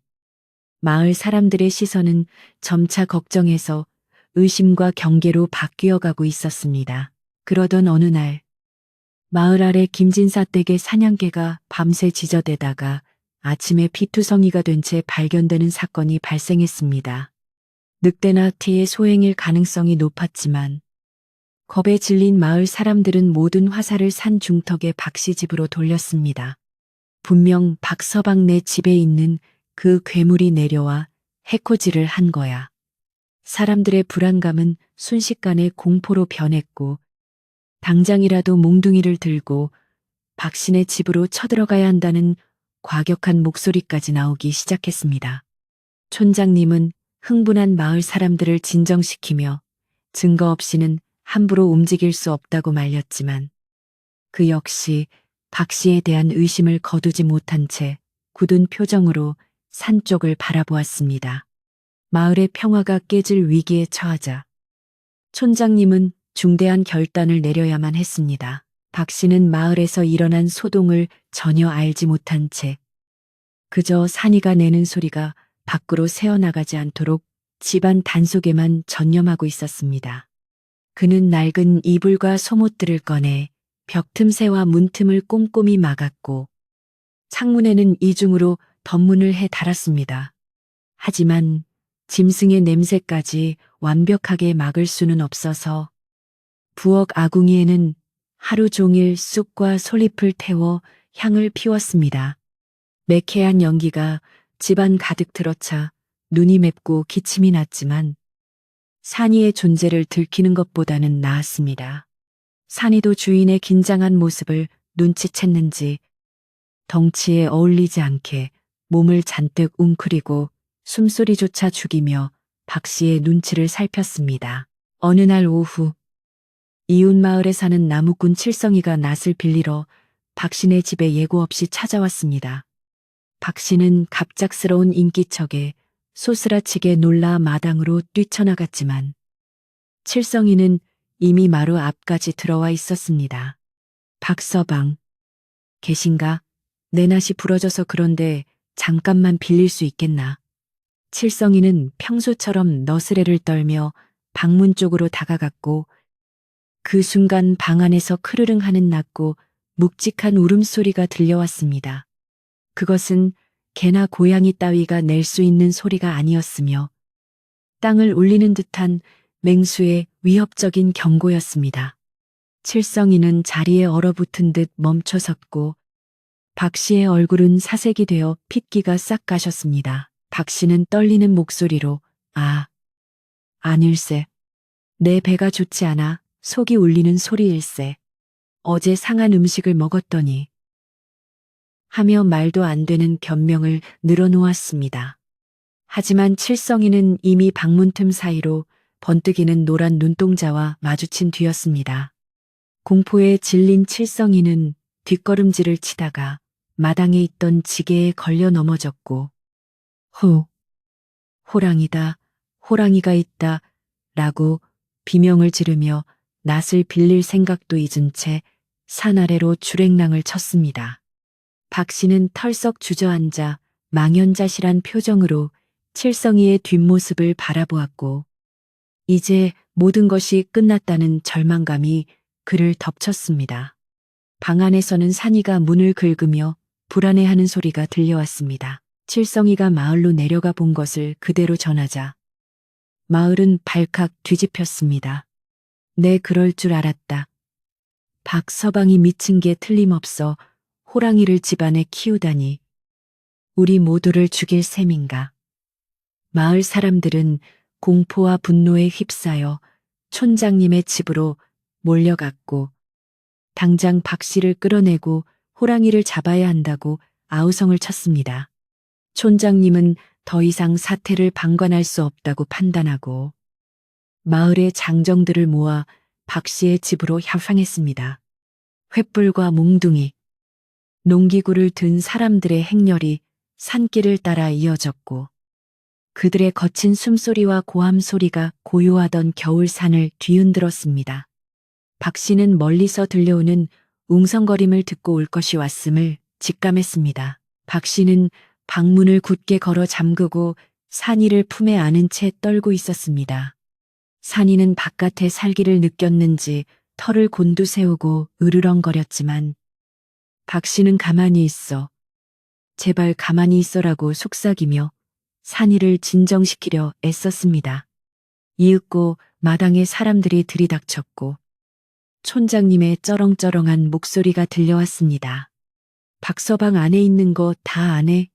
마을 사람들의 시선은 점차 걱정에서 의심과 경계로 바뀌어 가고 있었습니다. 그러던 어느 날 마을 아래 김진사 댁의 사냥개가 밤새 지저대다가 아침에 피투성이가 된 채 발견되는 사건이 발생했습니다. 늑대나 티의 소행일 가능성이 높았지만 겁에 질린 마을 사람들은 모든 화살을 산 중턱의 박씨 집으로 돌렸습니다. 분명 박서방네 집에 있는 그 괴물이 내려와 해코지를 한 거야. 사람들의 불안감은 순식간에 공포로 변했고 당장이라도 몽둥이를 들고 박신의 집으로 쳐들어가야 한다는 과격한 목소리까지 나오기 시작했습니다. 촌장님은 흥분한 마을 사람들을 진정시키며 증거 없이는 함부로 움직일 수 없다고 말렸지만 그 역시 박 씨에 대한 의심을 거두지 못한 채 굳은 표정으로 산 쪽을 바라보았습니다. 마을의 평화가 깨질 위기에 처하자 촌장님은 중대한 결단을 내려야만 했습니다. 박 씨는 마을에서 일어난 소동을 전혀 알지 못한 채 그저 산이가 내는 소리가 밖으로 새어나가지 않도록 집안 단속에만 전념하고 있었습니다. 그는 낡은 이불과 소못들을 꺼내 벽 틈새와 문틈을 꼼꼼히 막았고 창문에는 이중으로 덧문을 해 달았습니다. 하지만 짐승의 냄새까지 완벽하게 막을 수는 없어서 부엌 아궁이에는 하루 종일 쑥과 솔잎을 태워 향을 피웠습니다. 매캐한 연기가 집안 가득 들어차 눈이 맵고 기침이 났지만 산이의 존재를 들키는 것보다는 나았습니다. 산이도 주인의 긴장한 모습을 눈치챘는지 덩치에 어울리지 않게 몸을 잔뜩 웅크리고 숨소리조차 죽이며 박 씨의 눈치를 살폈습니다. 어느 날 오후 이웃 마을에 사는 나무꾼 칠성이가 낯을 빌리러 박 씨네 집에 예고 없이 찾아왔습니다. 박 씨는 갑작스러운 인기척에 소스라치게 놀라 마당으로 뛰쳐나갔지만 칠성이는 이미 마루 앞까지 들어와 있었습니다. 박서방, 계신가? 내 낯이 부러져서 그런데 잠깐만 빌릴 수 있겠나? 칠성이는 평소처럼 너스레를 떨며 방문 쪽으로 다가갔고 그 순간 방 안에서 크르릉 하는 낮고 묵직한 울음소리가 들려왔습니다. 그것은 개나 고양이 따위가 낼 수 있는 소리가 아니었으며 땅을 울리는 듯한 맹수의 위협적인 경고였습니다. 칠성이는 자리에 얼어붙은 듯 멈춰섰고 박 씨의 얼굴은 사색이 되어 핏기가 싹 가셨습니다. 박 씨는 떨리는 목소리로 아닐세. 내 배가 좋지 않아 속이 울리는 소리일세. 어제 상한 음식을 먹었더니 하며 말도 안 되는 변명을 늘어놓았습니다. 하지만 칠성이는 이미 방문 틈 사이로 번뜩이는 노란 눈동자와 마주친 뒤였습니다. 공포에 질린 칠성이는 뒷걸음질을 치다가 마당에 있던 지게에 걸려 넘어졌고 호랑이다, 호랑이가 있다 라고 비명을 지르며 낯을 빌릴 생각도 잊은 채 산 아래로 주랭랑을 쳤습니다. 박 씨는 털썩 주저앉아 망연자실한 표정으로 칠성이의 뒷모습을 바라보았고 이제 모든 것이 끝났다는 절망감이 그를 덮쳤습니다. 방 안에서는 산이가 문을 긁으며 불안해하는 소리가 들려왔습니다. 칠성이가 마을로 내려가 본 것을 그대로 전하자 마을은 발칵 뒤집혔습니다. 내 그럴 줄 알았다. 박서방이 미친 게 틀림없어 호랑이를 집안에 키우다니 우리 모두를 죽일 셈인가. 마을 사람들은 공포와 분노에 휩싸여 촌장님의 집으로 몰려갔고 당장 박 씨를 끌어내고 호랑이를 잡아야 한다고 아우성을 쳤습니다. 촌장님은 더 이상 사태를 방관할 수 없다고 판단하고 마을의 장정들을 모아 박 씨의 집으로 향했습니다. 횃불과 몽둥이, 농기구를 든 사람들의 행렬이 산길을 따라 이어졌고 그들의 거친 숨소리와 고함 소리가 고요하던 겨울산을 뒤흔들었습니다. 박 씨는 멀리서 들려오는 웅성거림을 듣고 올 것이 왔음을 직감했습니다. 박 씨는 방문을 굳게 걸어 잠그고 산이를 품에 안은 채 떨고 있었습니다. 산이는 바깥의 살기를 느꼈는지 털을 곤두세우고 으르렁거렸지만 박 씨는 가만히 있어. 제발 가만히 있어라고 속삭이며 산이를 진정시키려 애썼습니다. 이윽고 마당에 사람들이 들이닥쳤고 촌장님의 쩌렁쩌렁한 목소리가 들려왔습니다. 박서방 안에 있는 거 다 아네?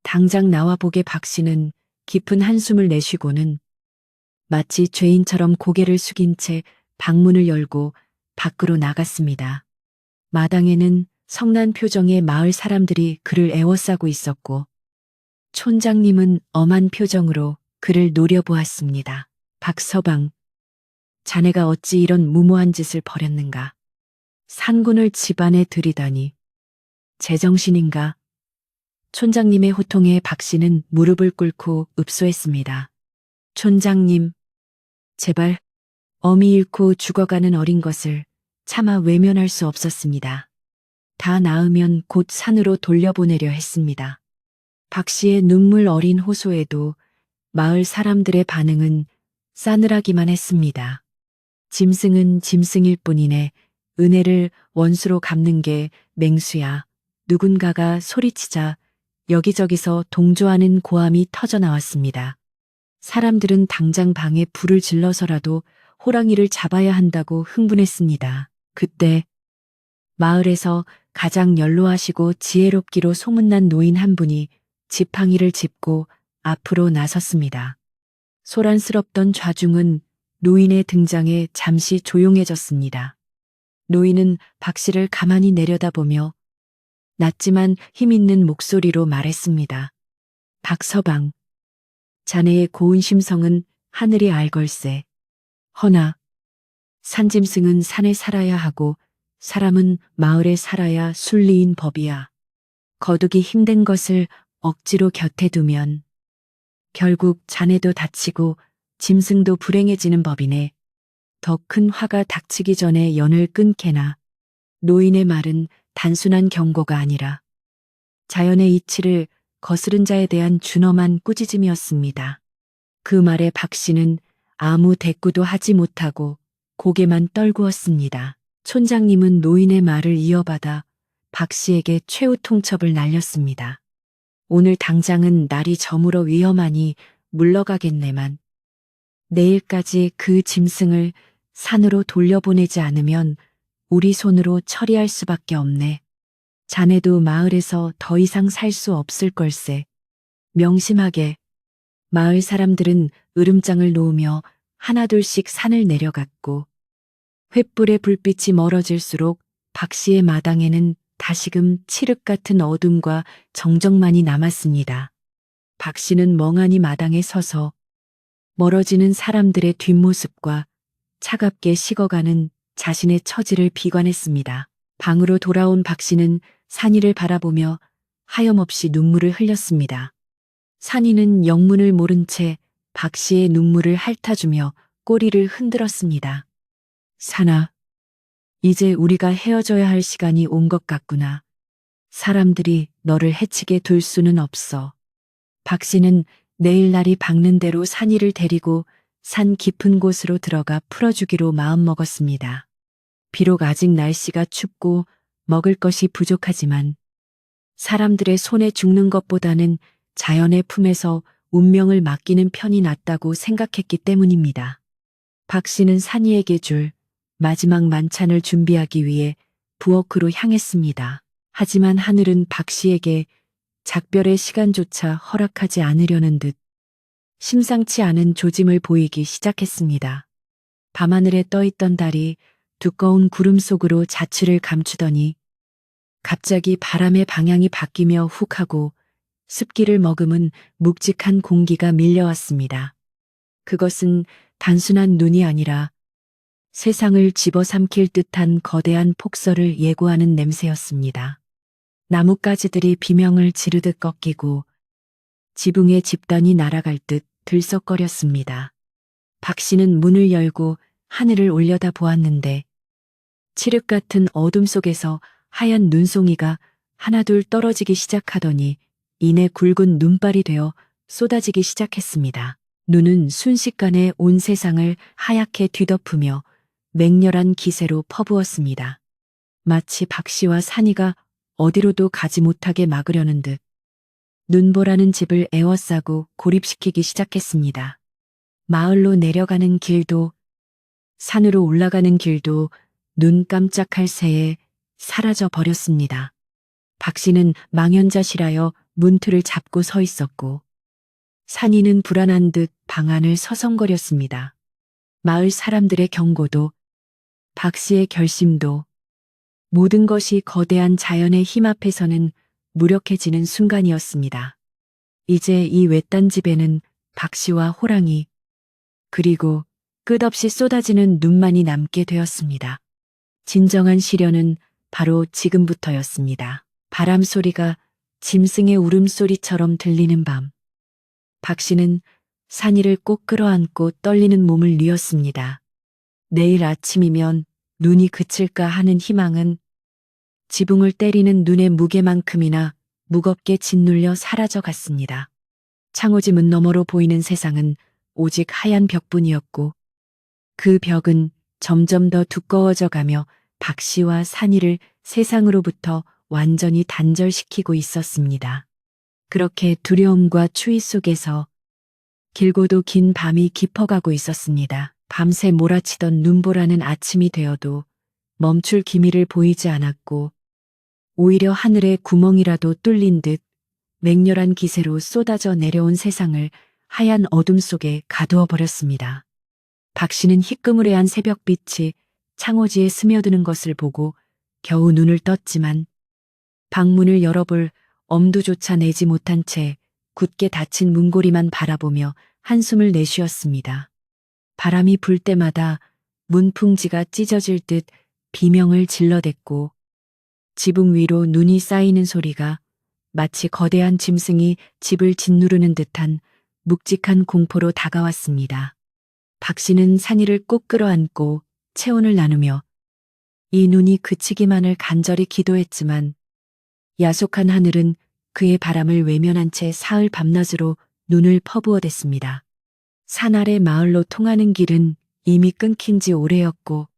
당장 나와보게. 박 씨는 깊은 한숨을 내쉬고는 마치 죄인처럼 고개를 숙인 채 방문을 열고 밖으로 나갔습니다. 마당에는 성난 표정의 마을 사람들이 그를 애워싸고 있었고 촌장님은 엄한 표정으로 그를 노려보았습니다. 박서방, 자네가 어찌 이런 무모한 짓을 벌였는가? 산군을 집안에 들이다니. 제정신인가? 촌장님의 호통에 박 씨는 무릎을 꿇고 읍소했습니다. 촌장님, 제발 어미 잃고 죽어가는 어린 것을 차마 외면할 수 없었습니다. 다 나으면 곧 산으로 돌려보내려 했습니다. 박 씨의 눈물 어린 호소에도 마을 사람들의 반응은 싸늘하기만 했습니다. 짐승은 짐승일 뿐이네 은혜를 원수로 갚는 게 맹수야. 누군가가 소리치자 여기저기서 동조하는 고함이 터져 나왔습니다. 사람들은 당장 방에 불을 질러서라도 호랑이를 잡아야 한다고 흥분했습니다. 그때 마을에서 가장 연로하시고 지혜롭기로 소문난 노인 한 분이 지팡이를 짚고 앞으로 나섰습니다. 소란스럽던 좌중은 노인의 등장에 잠시 조용해졌습니다. 노인은 박 씨를 가만히 내려다보며 낮지만 힘있는 목소리로 말했습니다. 박서방, 자네의 고운 심성은 하늘이 알걸세. 허나 산짐승은 산에 살아야 하고 사람은 마을에 살아야 순리인 법이야. 거두기 힘든 것을 억지로 곁에 두면 결국 자네도 다치고 짐승도 불행해지는 법이네. 더 큰 화가 닥치기 전에 연을 끊게나. 노인의 말은 단순한 경고가 아니라 자연의 이치를 거스른 자에 대한 준엄한 꾸짖음이었습니다. 그 말에 박 씨는 아무 대꾸도 하지 못하고 고개만 떨구었습니다. 촌장님은 노인의 말을 이어받아 박 씨에게 최후 통첩을 날렸습니다. 오늘 당장은 날이 저물어 위험하니 물러가겠네만 내일까지 그 짐승을 산으로 돌려보내지 않으면 우리 손으로 처리할 수밖에 없네. 자네도 마을에서 더 이상 살 수 없을 걸세. 명심하게. 마을 사람들은 으름장을 놓으며 하나둘씩 산을 내려갔고 횃불의 불빛이 멀어질수록 박 씨의 마당에는 다시금 칠흑 같은 어둠과 정적만이 남았습니다. 박 씨는 멍하니 마당에 서서 멀어지는 사람들의 뒷모습과 차갑게 식어가는 자신의 처지를 비관했습니다. 방으로 돌아온 박 씨는 산이를 바라보며 하염없이 눈물을 흘렸습니다. 산이는 영문을 모른 채 박 씨의 눈물을 핥아주며 꼬리를 흔들었습니다. 산아, 이제 우리가 헤어져야 할 시간이 온 것 같구나. 사람들이 너를 해치게 둘 수는 없어. 박 씨는 내일 날이 밝는 대로 산이를 데리고 산 깊은 곳으로 들어가 풀어주기로 마음먹었습니다. 비록 아직 날씨가 춥고 먹을 것이 부족하지만 사람들의 손에 죽는 것보다는 자연의 품에서 운명을 맡기는 편이 낫다고 생각했기 때문입니다. 박 씨는 산이에게 줄 마지막 만찬을 준비하기 위해 부엌으로 향했습니다. 하지만 하늘은 박 씨에게 작별의 시간조차 허락하지 않으려는 듯 심상치 않은 조짐을 보이기 시작했습니다. 밤하늘에 떠있던 달이 두꺼운 구름 속으로 자취를 감추더니 갑자기 바람의 방향이 바뀌며 훅 하고 습기를 머금은 묵직한 공기가 밀려왔습니다. 그것은 단순한 눈이 아니라 세상을 집어삼킬 듯한 거대한 폭설을 예고하는 냄새였습니다. 나뭇가지들이 비명을 지르듯 꺾이고 지붕의 집단이 날아갈 듯 들썩거렸습니다. 박 씨는 문을 열고 하늘을 올려다 보았는데 칠흑 같은 어둠 속에서 하얀 눈송이가 하나둘 떨어지기 시작하더니 이내 굵은 눈발이 되어 쏟아지기 시작했습니다. 눈은 순식간에 온 세상을 하얗게 뒤덮으며 맹렬한 기세로 퍼부었습니다. 마치 박 씨와 산이가 어디로도 가지 못하게 막으려는 듯 눈보라는 집을 에워싸고 고립시키기 시작했습니다. 마을로 내려가는 길도 산으로 올라가는 길도 눈 깜짝할 새에 사라져 버렸습니다. 박 씨는 망연자실하여 문틀을 잡고 서 있었고 산이는 불안한 듯 방 안을 서성거렸습니다. 마을 사람들의 경고도 박 씨의 결심도 모든 것이 거대한 자연의 힘 앞에서는 무력해지는 순간이었습니다. 이제 이 외딴 집에는 박 씨와 호랑이 그리고 끝없이 쏟아지는 눈만이 남게 되었습니다. 진정한 시련은 바로 지금부터였습니다. 바람 소리가 짐승의 울음소리처럼 들리는 밤. 박 씨는 산이를 꼭 끌어안고 떨리는 몸을 뉘었습니다. 내일 아침이면 눈이 그칠까 하는 희망은 지붕을 때리는 눈의 무게만큼이나 무겁게 짓눌려 사라져 갔습니다. 창호지 문 너머로 보이는 세상은 오직 하얀 벽뿐이었고 그 벽은 점점 더 두꺼워져 가며 박 씨와 산이를 세상으로부터 완전히 단절시키고 있었습니다. 그렇게 두려움과 추위 속에서 길고도 긴 밤이 깊어가고 있었습니다. 밤새 몰아치던 눈보라는 아침이 되어도 멈출 기미를 보이지 않았고 오히려 하늘에 구멍이라도 뚫린 듯 맹렬한 기세로 쏟아져 내려온 세상을 하얀 어둠 속에 가두어 버렸습니다. 박 씨는 희끄무레한 새벽빛이 창호지에 스며드는 것을 보고 겨우 눈을 떴지만 방문을 열어볼 엄두조차 내지 못한 채 굳게 닫힌 문고리만 바라보며 한숨을 내쉬었습니다. 바람이 불 때마다 문풍지가 찢어질 듯 비명을 질러댔고 지붕 위로 눈이 쌓이는 소리가 마치 거대한 짐승이 집을 짓누르는 듯한 묵직한 공포로 다가왔습니다. 박 씨는 산이를 꼭 끌어안고 체온을 나누며 이 눈이 그치기만을 간절히 기도했지만 야속한 하늘은 그의 바람을 외면한 채 사흘 밤낮으로 눈을 퍼부어댔습니다. 산 아래 마을로 통하는 길은 이미 끊긴 지 오래였고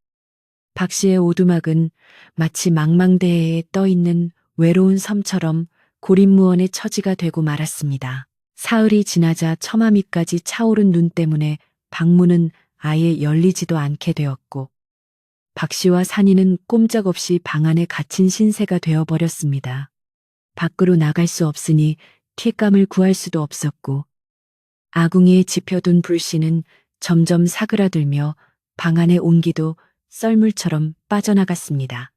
박 씨의 오두막은 마치 망망대해에 떠있는 외로운 섬처럼 고립무원의 처지가 되고 말았습니다. 사흘이 지나자 처마 밑까지 차오른 눈 때문에 방문은 아예 열리지도 않게 되었고 박 씨와 산이는 꼼짝없이 방 안에 갇힌 신세가 되어버렸습니다. 밖으로 나갈 수 없으니 튀감을 구할 수도 없었고 아궁이에 지펴둔 불씨는 점점 사그라들며 방 안의 온기도 썰물처럼 빠져나갔습니다.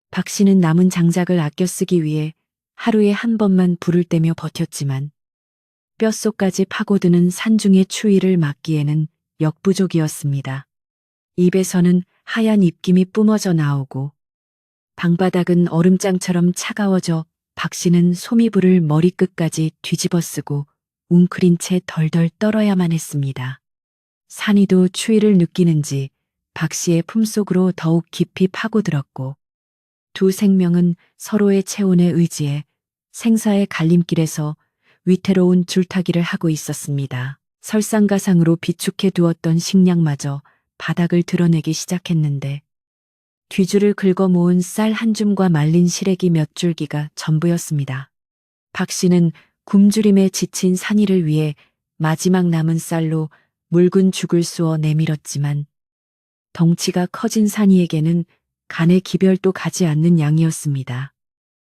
박 씨는 남은 장작을 아껴 쓰기 위해 하루에 한 번만 불을 떼며 버텼지만 뼛속까지 파고드는 산중의 추위를 막기에는 역부족이었습니다. 입에서는 하얀 입김이 뿜어져 나오고 방바닥은 얼음장처럼 차가워져 박 씨는 소미불을 머리끝까지 뒤집어 쓰고 웅크린 채 덜덜 떨어야만 했습니다. 산이도 추위를 느끼는지 박 씨의 품속으로 더욱 깊이 파고들었고 두 생명은 서로의 체온에 의지해 생사의 갈림길에서 위태로운 줄타기를 하고 있었습니다. 설상가상으로 비축해 두었던 식량마저 바닥을 드러내기 시작했는데 뒤줄을 긁어 모은 쌀 한 줌과 말린 시래기 몇 줄기가 전부였습니다. 박 씨는 굶주림에 지친 산이를 위해 마지막 남은 쌀로 묽은 죽을 쑤어 내밀었지만 덩치가 커진 산이에게는 간의 기별도 가지 않는 양이었습니다.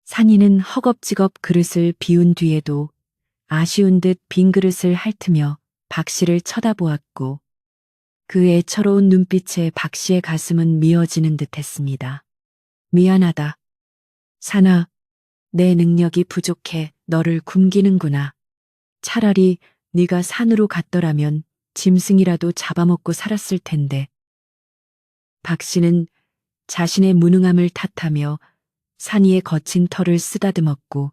산이는 허겁지겁 그릇을 비운 뒤에도 아쉬운 듯 빈 그릇을 핥으며 박 씨를 쳐다보았고 그 애처로운 눈빛에 박 씨의 가슴은 미어지는 듯 했습니다. 미안하다. 산아, 내 능력이 부족해 너를 굶기는구나. 차라리 네가 산으로 갔더라면 짐승이라도 잡아먹고 살았을 텐데. 박 씨는 자신의 무능함을 탓하며 산이의 거친 털을 쓰다듬었고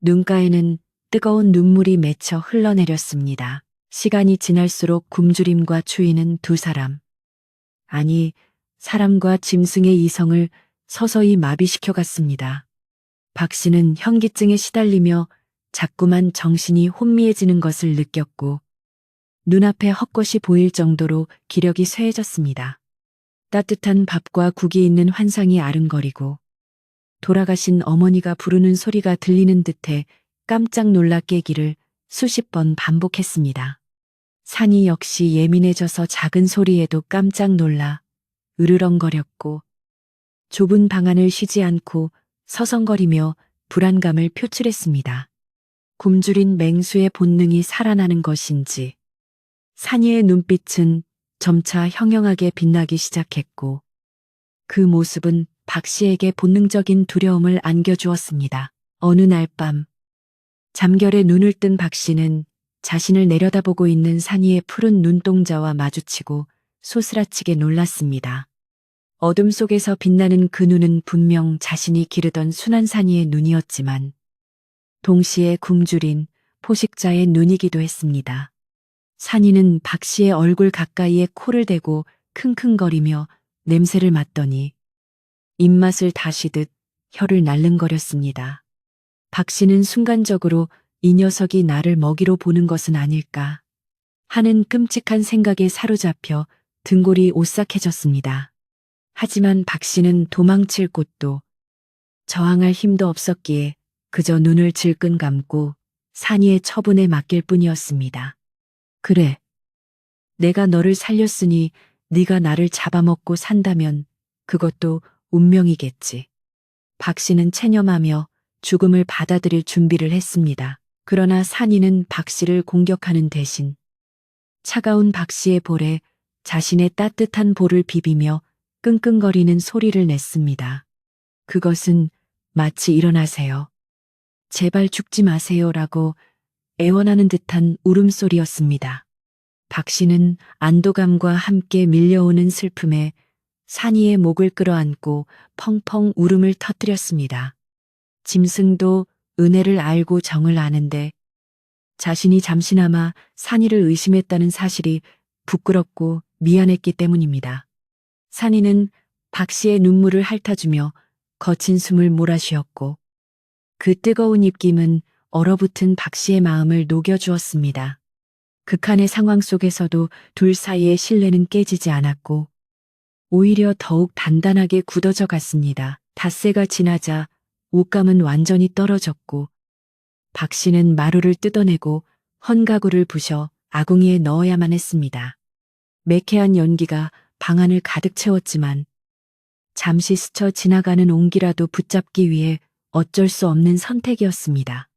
눈가에는 뜨거운 눈물이 맺혀 흘러내렸습니다. 시간이 지날수록 굶주림과 추위는 두 사람, 아니 사람과 짐승의 이성을 서서히 마비시켜갔습니다. 박 씨는 현기증에 시달리며 자꾸만 정신이 혼미해지는 것을 느꼈고 눈앞에 헛것이 보일 정도로 기력이 쇠해졌습니다. 따뜻한 밥과 국이 있는 환상이 아른거리고 돌아가신 어머니가 부르는 소리가 들리는 듯해 깜짝 놀라 깨기를 수십 번 반복했습니다. 산이 역시 예민해져서 작은 소리에도 깜짝 놀라 으르렁거렸고 좁은 방 안을 쉬지 않고 서성거리며 불안감을 표출했습니다. 굶주린 맹수의 본능이 살아나는 것인지 산이의 눈빛은 점차 형형하게 빛나기 시작했고 그 모습은 박 씨에게 본능적인 두려움을 안겨주었습니다. 어느 날 밤 잠결에 눈을 뜬 박 씨는 자신을 내려다보고 있는 산이의 푸른 눈동자와 마주치고 소스라치게 놀랐습니다. 어둠 속에서 빛나는 그 눈은 분명 자신이 기르던 순한 산이의 눈이었지만 동시에 굶주린 포식자의 눈이기도 했습니다. 산이는 박 씨의 얼굴 가까이에 코를 대고 킁킁거리며 냄새를 맡더니 입맛을 다시듯 혀를 날름거렸습니다. 박 씨는 순간적으로 이 녀석이 나를 먹이로 보는 것은 아닐까 하는 끔찍한 생각에 사로잡혀 등골이 오싹해졌습니다. 하지만 박 씨는 도망칠 곳도 저항할 힘도 없었기에 그저 눈을 질끈 감고 산이의 처분에 맡길 뿐이었습니다. 그래, 내가 너를 살렸으니 네가 나를 잡아먹고 산다면 그것도 운명이겠지. 박 씨는 체념하며 죽음을 받아들일 준비를 했습니다. 그러나 산이는 박 씨를 공격하는 대신 차가운 박 씨의 볼에 자신의 따뜻한 볼을 비비며 끙끙거리는 소리를 냈습니다. 그것은 마치 일어나세요. 제발 죽지 마세요라고 애원하는 듯한 울음소리였습니다. 박 씨는 안도감과 함께 밀려오는 슬픔에 산이의 목을 끌어안고 펑펑 울음을 터뜨렸습니다. 짐승도 은혜를 알고 정을 아는데 자신이 잠시나마 산이를 의심했다는 사실이 부끄럽고 미안했기 때문입니다. 산이는 박 씨의 눈물을 핥아주며 거친 숨을 몰아쉬었고 그 뜨거운 입김은 얼어붙은 박 씨의 마음을 녹여주었습니다. 극한의 상황 속에서도 둘 사이의 신뢰는 깨지지 않았고 오히려 더욱 단단하게 굳어져 갔습니다. 닷새가 지나자 옷감은 완전히 떨어졌고 박 씨는 마루를 뜯어내고 헌가구를 부셔 아궁이에 넣어야만 했습니다. 매캐한 연기가 방 안을 가득 채웠지만 잠시 스쳐 지나가는 온기라도 붙잡기 위해 어쩔 수 없는 선택이었습니다.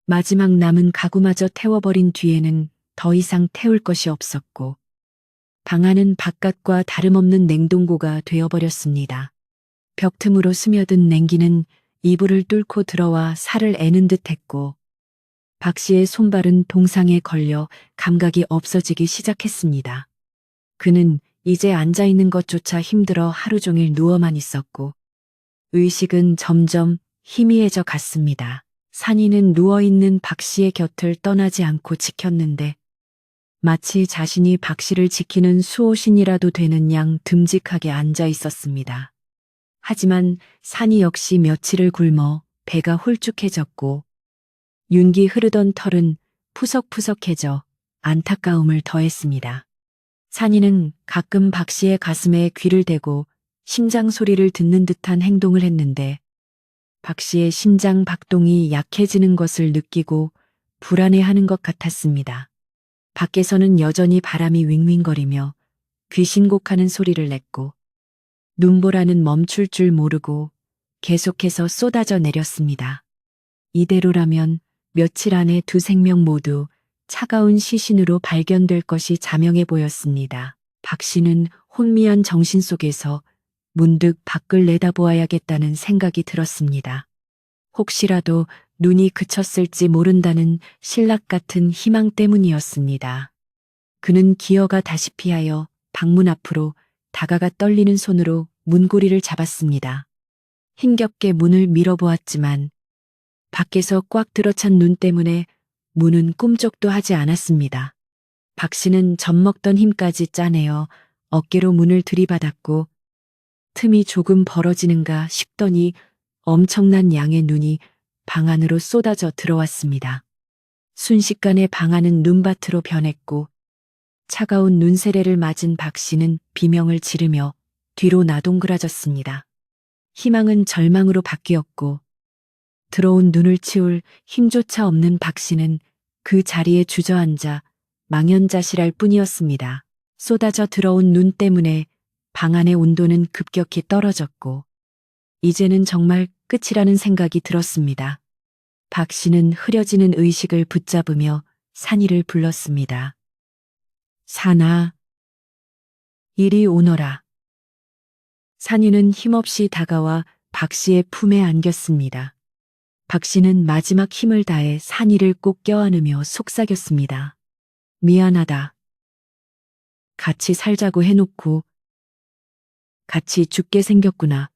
마지막 남은 가구마저 태워버린 뒤에는 더 이상 태울 것이 없었고 방 안은 바깥과 다름없는 냉동고가 되어버렸습니다. 벽 틈으로 스며든 냉기는 이불을 뚫고 들어와 살을 애는 듯했고 박 씨의 손발은 동상에 걸려 감각이 없어지기 시작했습니다. 그는 이제 앉아있는 것조차 힘들어 하루 종일 누워만 있었고 의식은 점점 희미해져 갔습니다. 산이는 누워있는 박 씨의 곁을 떠나지 않고 지켰는데 마치 자신이 박 씨를 지키는 수호신이라도 되는 양 듬직하게 앉아 있었습니다. 하지만 산이 역시 며칠을 굶어 배가 홀쭉해졌고 윤기 흐르던 털은 푸석푸석해져 안타까움을 더했습니다. 산이는 가끔 박 씨의 가슴에 귀를 대고 심장 소리를 듣는 듯한 행동을 했는데 박 씨의 심장 박동이 약해지는 것을 느끼고 불안해하는 것 같았습니다. 밖에서는 여전히 바람이 윙윙거리며 귀신곡하는 소리를 냈고 눈보라는 멈출 줄 모르고 계속해서 쏟아져 내렸습니다. 이대로라면 며칠 안에 두 생명 모두 차가운 시신으로 발견될 것이 자명해 보였습니다. 박 씨는 혼미한 정신 속에서 문득 밖을 내다보아야겠다는 생각이 들었습니다. 혹시라도 눈이 그쳤을지 모른다는 신락 같은 희망 때문이었습니다. 그는 기어가다시피 하여 방문 앞으로 다가가 떨리는 손으로 문고리를 잡았습니다. 힘겹게 문을 밀어보았지만 밖에서 꽉 들어찬 눈 때문에 문은 꿈쩍도 하지 않았습니다. 박 씨는 젖먹던 힘까지 짜내어 어깨로 문을 들이받았고 틈이 조금 벌어지는가 싶더니 엄청난 양의 눈이 방 안으로 쏟아져 들어왔습니다. 순식간에 방 안은 눈밭으로 변했고 차가운 눈세례를 맞은 박 씨는 비명을 지르며 뒤로 나동그라졌습니다. 희망은 절망으로 바뀌었고 들어온 눈을 치울 힘조차 없는 박 씨는 그 자리에 주저앉아 망연자실할 뿐이었습니다. 쏟아져 들어온 눈 때문에 방 안의 온도는 급격히 떨어졌고 이제는 정말 끝이라는 생각이 들었습니다. 박 씨는 흐려지는 의식을 붙잡으며 산이를 불렀습니다. 산아, 이리 오너라. 산이는 힘없이 다가와 박 씨의 품에 안겼습니다. 박 씨는 마지막 힘을 다해 산이를 꼭 껴안으며 속삭였습니다. 미안하다. 같이 살자고 해놓고 같이 죽게 생겼구나.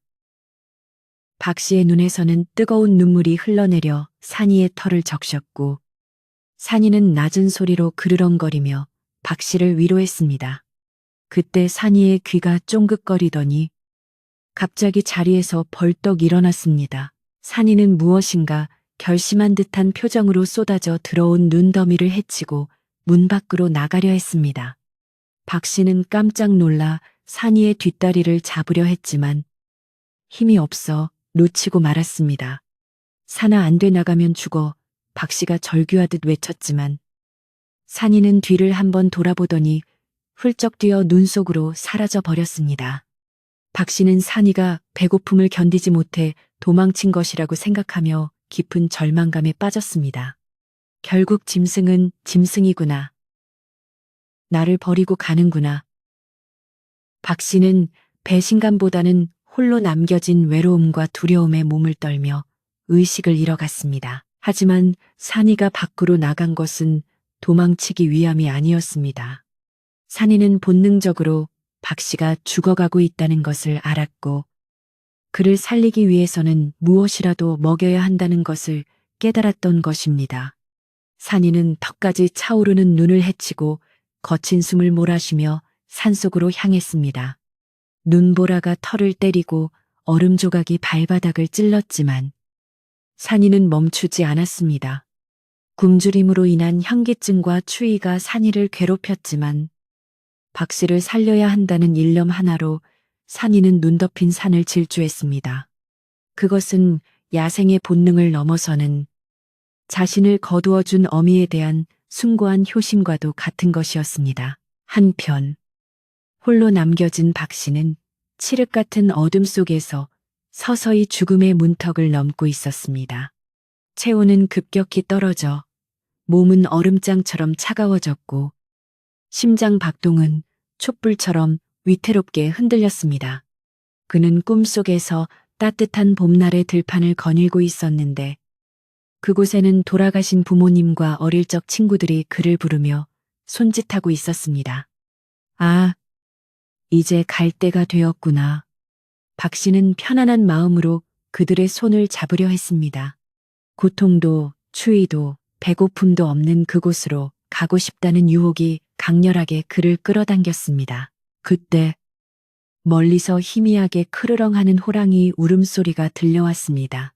박 씨의 눈에서는 뜨거운 눈물이 흘러내려 산이의 털을 적셨고 산이는 낮은 소리로 그르렁거리며 박 씨를 위로했습니다. 그때 산이의 귀가 쫑긋거리더니 갑자기 자리에서 벌떡 일어났습니다. 산이는 무엇인가 결심한 듯한 표정으로 쏟아져 들어온 눈더미를 헤치고 문 밖으로 나가려 했습니다. 박 씨는 깜짝 놀라 산이의 뒷다리를 잡으려 했지만 힘이 없어 놓치고 말았습니다. 산아, 안 돼, 나가면 죽어. 박 씨가 절규하듯 외쳤지만 산이는 뒤를 한번 돌아보더니 훌쩍 뛰어 눈 속으로 사라져 버렸습니다. 박 씨는 산이가 배고픔을 견디지 못해 도망친 것이라고 생각하며 깊은 절망감에 빠졌습니다. 결국 짐승은 짐승이구나. 나를 버리고 가는구나. 박 씨는 배신감보다는 홀로 남겨진 외로움과 두려움에 몸을 떨며 의식을 잃어갔습니다. 하지만 산이가 밖으로 나간 것은 도망치기 위함이 아니었습니다. 산이는 본능적으로 박 씨가 죽어가고 있다는 것을 알았고, 그를 살리기 위해서는 무엇이라도 먹여야 한다는 것을 깨달았던 것입니다. 산이는 턱까지 차오르는 눈을 헤치고 거친 숨을 몰아쉬며 산속으로 향했습니다. 눈보라가 털을 때리고 얼음 조각이 발바닥을 찔렀지만 산이는 멈추지 않았습니다. 굶주림으로 인한 현기증과 추위가 산이를 괴롭혔지만 박 씨를 살려야 한다는 일념 하나로 산이는 눈 덮인 산을 질주했습니다. 그것은 야생의 본능을 넘어서는 자신을 거두어준 어미에 대한 숭고한 효심과도 같은 것이었습니다. 한편 홀로 남겨진 박 씨는 칠흑 같은 어둠 속에서 서서히 죽음의 문턱을 넘고 있었습니다. 체온은 급격히 떨어져 몸은 얼음장처럼 차가워졌고 심장 박동은 촛불처럼 위태롭게 흔들렸습니다. 그는 꿈속에서 따뜻한 봄날의 들판을 거닐고 있었는데 그곳에는 돌아가신 부모님과 어릴 적 친구들이 그를 부르며 손짓하고 있었습니다. 아, 이제 갈 때가 되었구나. 박 씨는 편안한 마음으로 그들의 손을 잡으려 했습니다. 고통도 추위도 배고픔도 없는 그곳으로 가고 싶다는 유혹이 강렬하게 그를 끌어당겼습니다. 그때 멀리서 희미하게 크르렁하는 호랑이 울음소리가 들려왔습니다.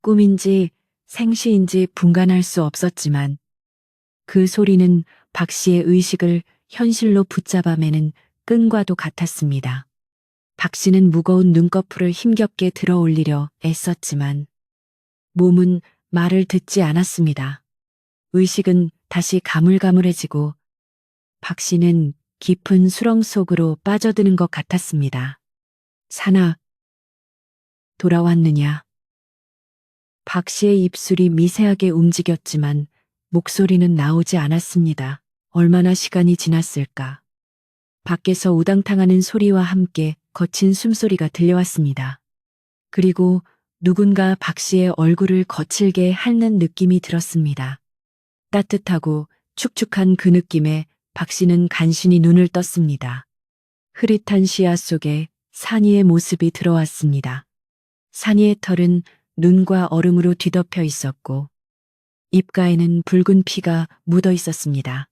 꿈인지 생시인지 분간할 수 없었지만 그 소리는 박 씨의 의식을 현실로 붙잡아매는 끈과도 같았습니다. 박 씨는 무거운 눈꺼풀을 힘겹게 들어 올리려 애썼지만 몸은 말을 듣지 않았습니다. 의식은 다시 가물가물해지고 박 씨는 깊은 수렁 속으로 빠져드는 것 같았습니다. 산아, 돌아왔느냐? 박 씨의 입술이 미세하게 움직였지만 목소리는 나오지 않았습니다. 얼마나 시간이 지났을까? 밖에서 우당탕하는 소리와 함께 거친 숨소리가 들려왔습니다. 그리고 누군가 박 씨의 얼굴을 거칠게 핥는 느낌이 들었습니다. 따뜻하고 축축한 그 느낌에 박 씨는 간신히 눈을 떴습니다. 흐릿한 시야 속에 산이의 모습이 들어왔습니다. 산이의 털은 눈과 얼음으로 뒤덮여 있었고 입가에는 붉은 피가 묻어 있었습니다.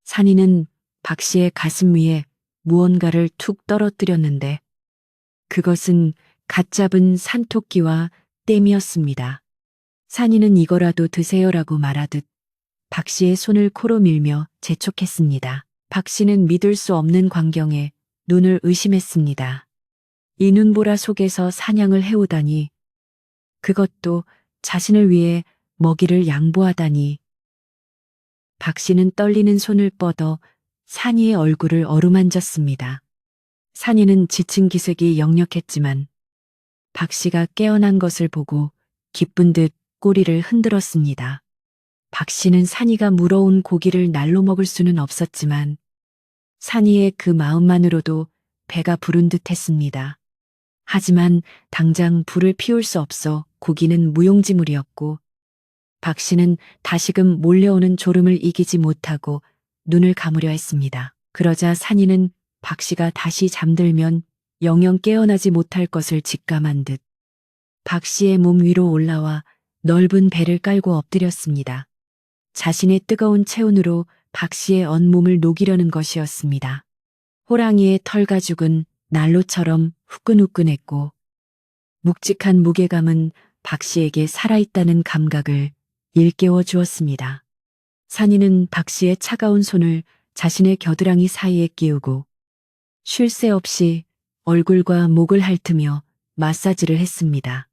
산이는 박 씨의 가슴 위에 무언가를 툭 떨어뜨렸는데 그것은 갓 잡은 산토끼와 댐이었습니다. 산이는 이거라도 드세요라고 말하듯 박 씨의 손을 코로 밀며 재촉했습니다. 박 씨는 믿을 수 없는 광경에 눈을 의심했습니다. 이 눈보라 속에서 사냥을 해오다니, 그것도 자신을 위해 먹이를 양보하다니. 박 씨는 떨리는 손을 뻗어 산이의 얼굴을 어루만졌습니다. 산이는 지친 기색이 역력했지만 박 씨가 깨어난 것을 보고 기쁜 듯 꼬리를 흔들었습니다. 박 씨는 산이가 물어온 고기를 날로 먹을 수는 없었지만 산이의 그 마음만으로도 배가 부른 듯 했습니다. 하지만 당장 불을 피울 수 없어 고기는 무용지물이었고 박 씨는 다시금 몰려오는 졸음을 이기지 못하고 눈을 감으려 했습니다. 그러자 산이는 박 씨가 다시 잠들면 영영 깨어나지 못할 것을 직감한 듯 박 씨의 몸 위로 올라와 넓은 배를 깔고 엎드렸습니다. 자신의 뜨거운 체온으로 박 씨의 온몸을 녹이려는 것이었습니다. 호랑이의 털 가죽은 난로처럼 후끈후끈했고 묵직한 무게감은 박 씨에게 살아있다는 감각을 일깨워 주었습니다. 산이는 박 씨의 차가운 손을 자신의 겨드랑이 사이에 끼우고 쉴 새 없이 얼굴과 목을 핥으며 마사지를 했습니다.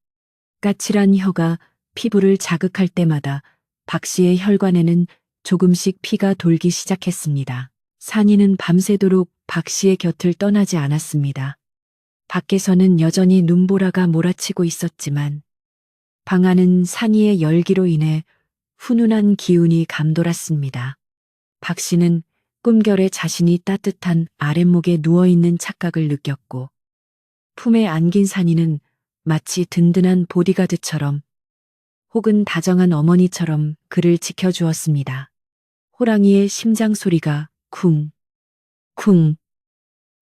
까칠한 혀가 피부를 자극할 때마다 박 씨의 혈관에는 조금씩 피가 돌기 시작했습니다. 산이는 밤새도록 박 씨의 곁을 떠나지 않았습니다. 밖에서는 여전히 눈보라가 몰아치고 있었지만 방 안은 산이의 열기로 인해 훈훈한 기운이 감돌았습니다. 박 씨는 꿈결에 자신이 따뜻한 아랫목에 누워있는 착각을 느꼈고 품에 안긴 산이는 마치 든든한 보디가드처럼 혹은 다정한 어머니처럼 그를 지켜주었습니다. 호랑이의 심장 소리가 쿵, 쿵,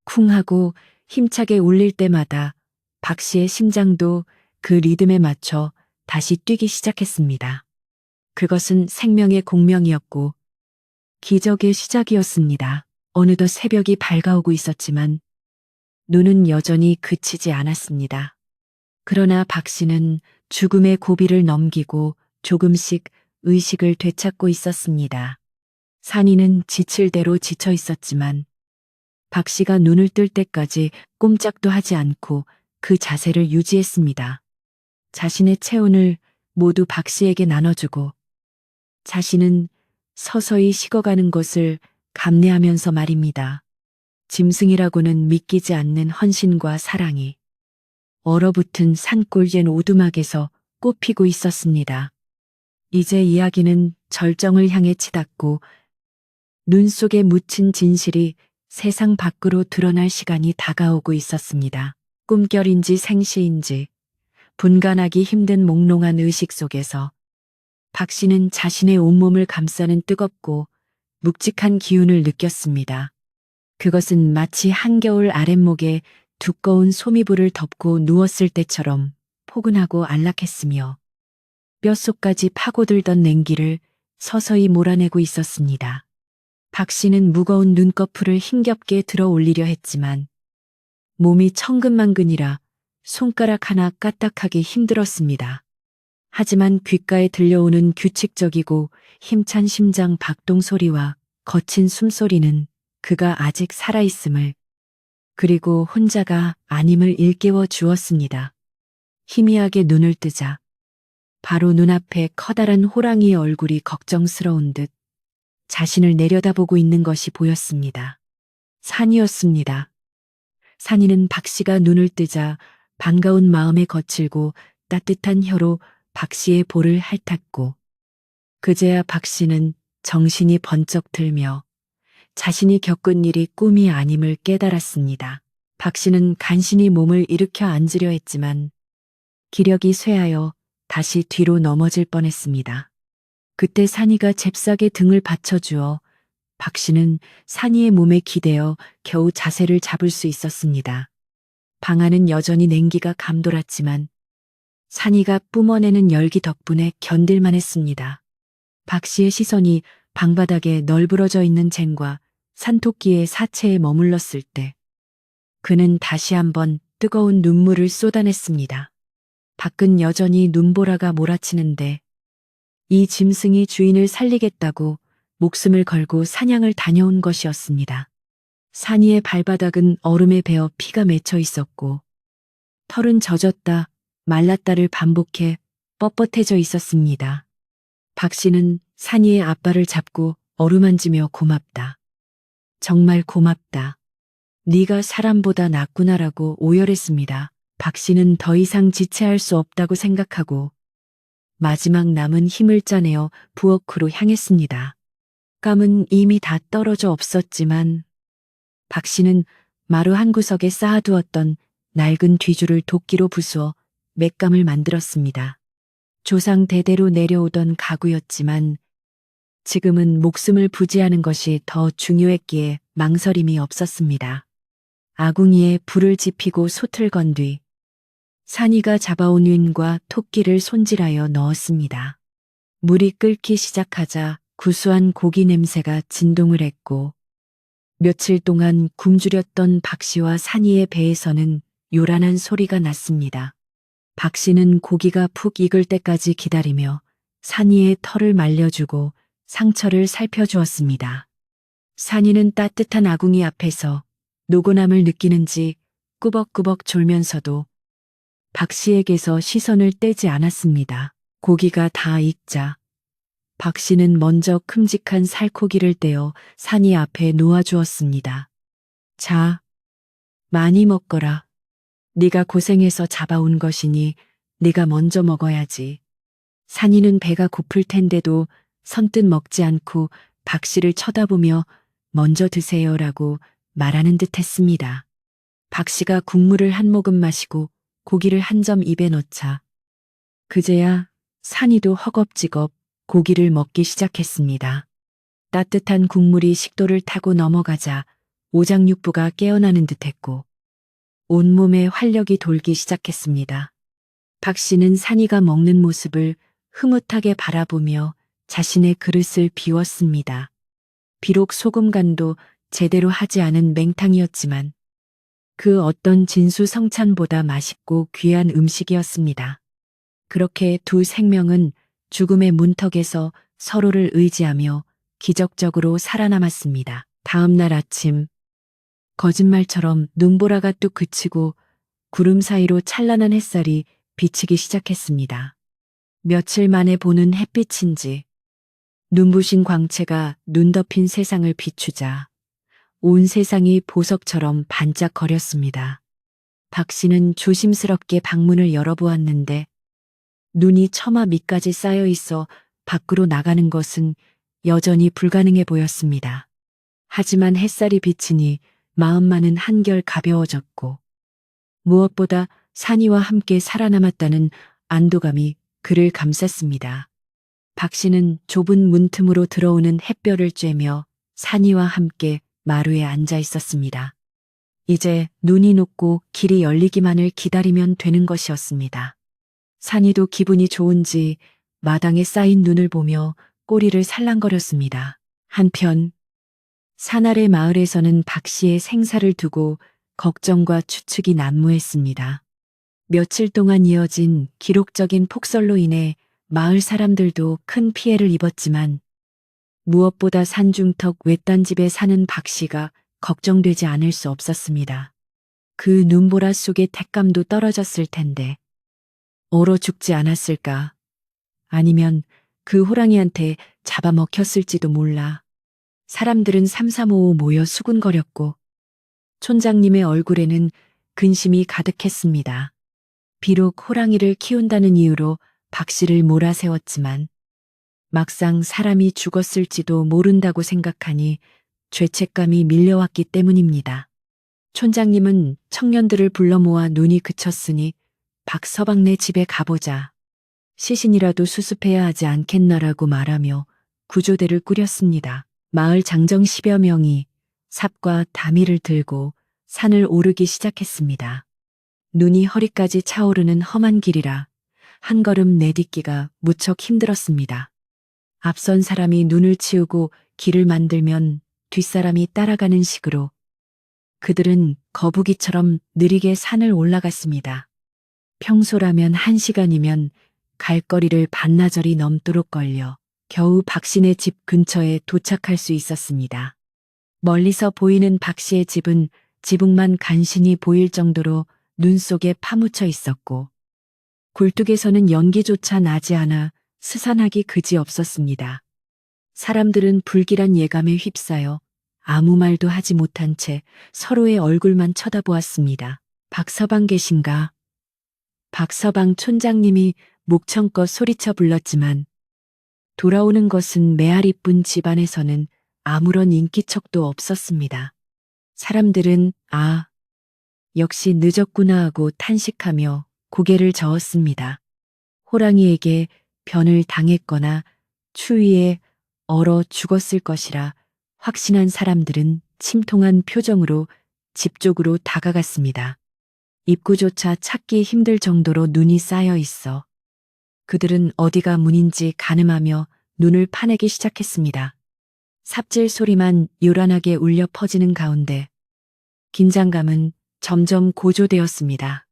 쿵 하고 힘차게 울릴 때마다 박 씨의 심장도 그 리듬에 맞춰 다시 뛰기 시작했습니다. 그것은 생명의 공명이었고 기적의 시작이었습니다. 어느덧 새벽이 밝아오고 있었지만 눈은 여전히 그치지 않았습니다. 그러나 박 씨는 죽음의 고비를 넘기고 조금씩 의식을 되찾고 있었습니다. 산이는 지칠 대로 지쳐 있었지만 박 씨가 눈을 뜰 때까지 꼼짝도 하지 않고 그 자세를 유지했습니다. 자신의 체온을 모두 박 씨에게 나눠주고 자신은 서서히 식어가는 것을 감내하면서 말입니다. 짐승이라고는 믿기지 않는 헌신과 사랑이 얼어붙은 산골yen 오두막에서 꽃피고 있었습니다. 이제 이야기는 절정을 향해 치닫고 눈 속에 묻힌 진실이 세상 밖으로 드러날 시간이 다가오고 있었습니다. 꿈결인지 생시인지 분간하기 힘든 몽롱한 의식 속에서 박 씨는 자신의 온몸을 감싸는 뜨겁고 묵직한 기운을 느꼈습니다. 그것은 마치 한겨울 아랫목에 두꺼운 소미불을 덮고 누웠을 때처럼 포근하고 안락했으며 뼛속까지 파고들던 냉기를 서서히 몰아내고 있었습니다. 박 씨는 무거운 눈꺼풀을 힘겹게 들어 올리려 했지만 몸이 천근만근이라 손가락 하나 까딱하기 힘들었습니다. 하지만 귓가에 들려오는 규칙적이고 힘찬 심장 박동 소리와 거친 숨소리는 그가 아직 살아있음을 그리고 혼자가 아님을 일깨워 주었습니다. 희미하게 눈을 뜨자 바로 눈앞에 커다란 호랑이의 얼굴이 걱정스러운 듯 자신을 내려다보고 있는 것이 보였습니다. 산이었습니다. 산이는 박 씨가 눈을 뜨자 반가운 마음에 거칠고 따뜻한 혀로 박 씨의 볼을 핥았고 그제야 박 씨는 정신이 번쩍 들며 자신이 겪은 일이 꿈이 아님을 깨달았습니다. 박 씨는 간신히 몸을 일으켜 앉으려 했지만 기력이 쇠하여 다시 뒤로 넘어질 뻔했습니다. 그때 산이가 잽싸게 등을 받쳐주어 박 씨는 산이의 몸에 기대어 겨우 자세를 잡을 수 있었습니다. 방 안은 여전히 냉기가 감돌았지만 산이가 뿜어내는 열기 덕분에 견딜만 했습니다. 박 씨의 시선이 방바닥에 널브러져 있는 쟁과 산토끼의 사체에 머물렀을 때 그는 다시 한번 뜨거운 눈물을 쏟아냈습니다. 밖은 여전히 눈보라가 몰아치는데 이 짐승이 주인을 살리겠다고 목숨을 걸고 사냥을 다녀온 것이었습니다. 산이의 발바닥은 얼음에 베어 피가 맺혀 있었고 털은 젖었다 말랐다를 반복해 뻣뻣해져 있었습니다. 박 씨는 산이의 앞발을 잡고 어루만지며 고맙다. 정말 고맙다. 네가 사람보다 낫구나라고 오열했습니다. 박 씨는 더 이상 지체할 수 없다고 생각하고 마지막 남은 힘을 짜내어 부엌으로 향했습니다. 감은 이미 다 떨어져 없었지만 박 씨는 마루 한 구석에 쌓아두었던 낡은 뒤줄을 도끼로 부수어 맷감을 만들었습니다. 조상 대대로 내려오던 가구였지만 지금은 목숨을 부지하는 것이 더 중요했기에 망설임이 없었습니다. 아궁이에 불을 지피고 솥을 건 뒤 산이가 잡아온 윈과 토끼를 손질하여 넣었습니다. 물이 끓기 시작하자 구수한 고기 냄새가 진동을 했고 며칠 동안 굶주렸던 박 씨와 산이의 배에서는 요란한 소리가 났습니다. 박 씨는 고기가 푹 익을 때까지 기다리며 산이의 털을 말려주고 상처를 살펴주었습니다. 산이는 따뜻한 아궁이 앞에서 노곤함을 느끼는지 꾸벅꾸벅 졸면서도 박 씨에게서 시선을 떼지 않았습니다. 고기가 다 익자 박 씨는 먼저 큼직한 살코기를 떼어 산이 앞에 놓아주었습니다. 자, 많이 먹거라. 네가 고생해서 잡아온 것이니 네가 먼저 먹어야지. 산이는 배가 고플 텐데도 선뜻 먹지 않고 박 씨를 쳐다보며 먼저 드세요라고 말하는 듯 했습니다. 박 씨가 국물을 한 모금 마시고 고기를 한 점 입에 넣자 그제야 산이도 허겁지겁 고기를 먹기 시작했습니다. 따뜻한 국물이 식도를 타고 넘어가자 오장육부가 깨어나는 듯했고 온몸에 활력이 돌기 시작했습니다. 박 씨는 산이가 먹는 모습을 흐뭇하게 바라보며 자신의 그릇을 비웠습니다. 비록 소금 간도 제대로 하지 않은 맹탕이었지만 그 어떤 진수성찬보다 맛있고 귀한 음식이었습니다. 그렇게 두 생명은 죽음의 문턱에서 서로를 의지하며 기적적으로 살아남았습니다. 다음 날 아침, 거짓말처럼 눈보라가 뚝 그치고 구름 사이로 찬란한 햇살이 비치기 시작했습니다. 며칠 만에 보는 햇빛인지 눈부신 광채가 눈 덮인 세상을 비추자 온 세상이 보석처럼 반짝거렸습니다. 박 씨는 조심스럽게 방문을 열어보았는데 눈이 처마 밑까지 쌓여 있어 밖으로 나가는 것은 여전히 불가능해 보였습니다. 하지만 햇살이 비치니 마음만은 한결 가벼워졌고 무엇보다 산이와 함께 살아남았다는 안도감이 그를 감쌌습니다. 박 씨는 좁은 문틈으로 들어오는 햇볕을 쬐며 산이와 함께 마루에 앉아 있었습니다. 이제 눈이 녹고 길이 열리기만을 기다리면 되는 것이었습니다. 산이도 기분이 좋은지 마당에 쌓인 눈을 보며 꼬리를 살랑거렸습니다. 한편 산 아래 마을에서는 박 씨의 생사를 두고 걱정과 추측이 난무했습니다. 며칠 동안 이어진 기록적인 폭설로 인해 마을 사람들도 큰 피해를 입었지만 무엇보다 산중턱 외딴 집에 사는 박 씨가 걱정되지 않을 수 없었습니다. 그 눈보라 속에 택감도 떨어졌을 텐데 얼어 죽지 않았을까? 아니면 그 호랑이한테 잡아먹혔을지도 몰라. 사람들은 삼삼오오 모여 수군거렸고 촌장님의 얼굴에는 근심이 가득했습니다. 비록 호랑이를 키운다는 이유로 박 씨를 몰아세웠지만 막상 사람이 죽었을지도 모른다고 생각하니 죄책감이 밀려왔기 때문입니다. 촌장님은 청년들을 불러 모아 눈이 그쳤으니 박서방네 집에 가보자. 시신이라도 수습해야 하지 않겠나라고 말하며 구조대를 꾸렸습니다. 마을 장정 10여 명이 삽과 다미를 들고 산을 오르기 시작했습니다. 눈이 허리까지 차오르는 험한 길이라 한 걸음 내딛기가 무척 힘들었습니다. 앞선 사람이 눈을 치우고 길을 만들면 뒷사람이 따라가는 식으로 그들은 거북이처럼 느리게 산을 올라갔습니다. 평소라면 1시간이면 갈 거리를 반나절이 넘도록 걸려 겨우 박씨네 집 근처에 도착할 수 있었습니다. 멀리서 보이는 박씨의 집은 지붕만 간신히 보일 정도로 눈 속에 파묻혀 있었고 굴뚝에서는 연기조차 나지 않아 스산하기 그지없었습니다. 사람들은 불길한 예감에 휩싸여 아무 말도 하지 못한 채 서로의 얼굴만 쳐다보았습니다. 박서방 계신가? 박서방 촌장님이 목청껏 소리쳐 불렀지만 돌아오는 것은 메아리뿐 집안에서는 아무런 인기척도 없었습니다. 사람들은 역시 늦었구나 하고 탄식하며 고개를 저었습니다. 호랑이에게 변을 당했거나 추위에 얼어 죽었을 것이라 확신한 사람들은 침통한 표정으로 집 쪽으로 다가갔습니다. 입구조차 찾기 힘들 정도로 눈이 쌓여 있어 그들은 어디가 문인지 가늠하며 눈을 파내기 시작했습니다. 삽질 소리만 요란하게 울려 퍼지는 가운데 긴장감은 점점 고조되었습니다.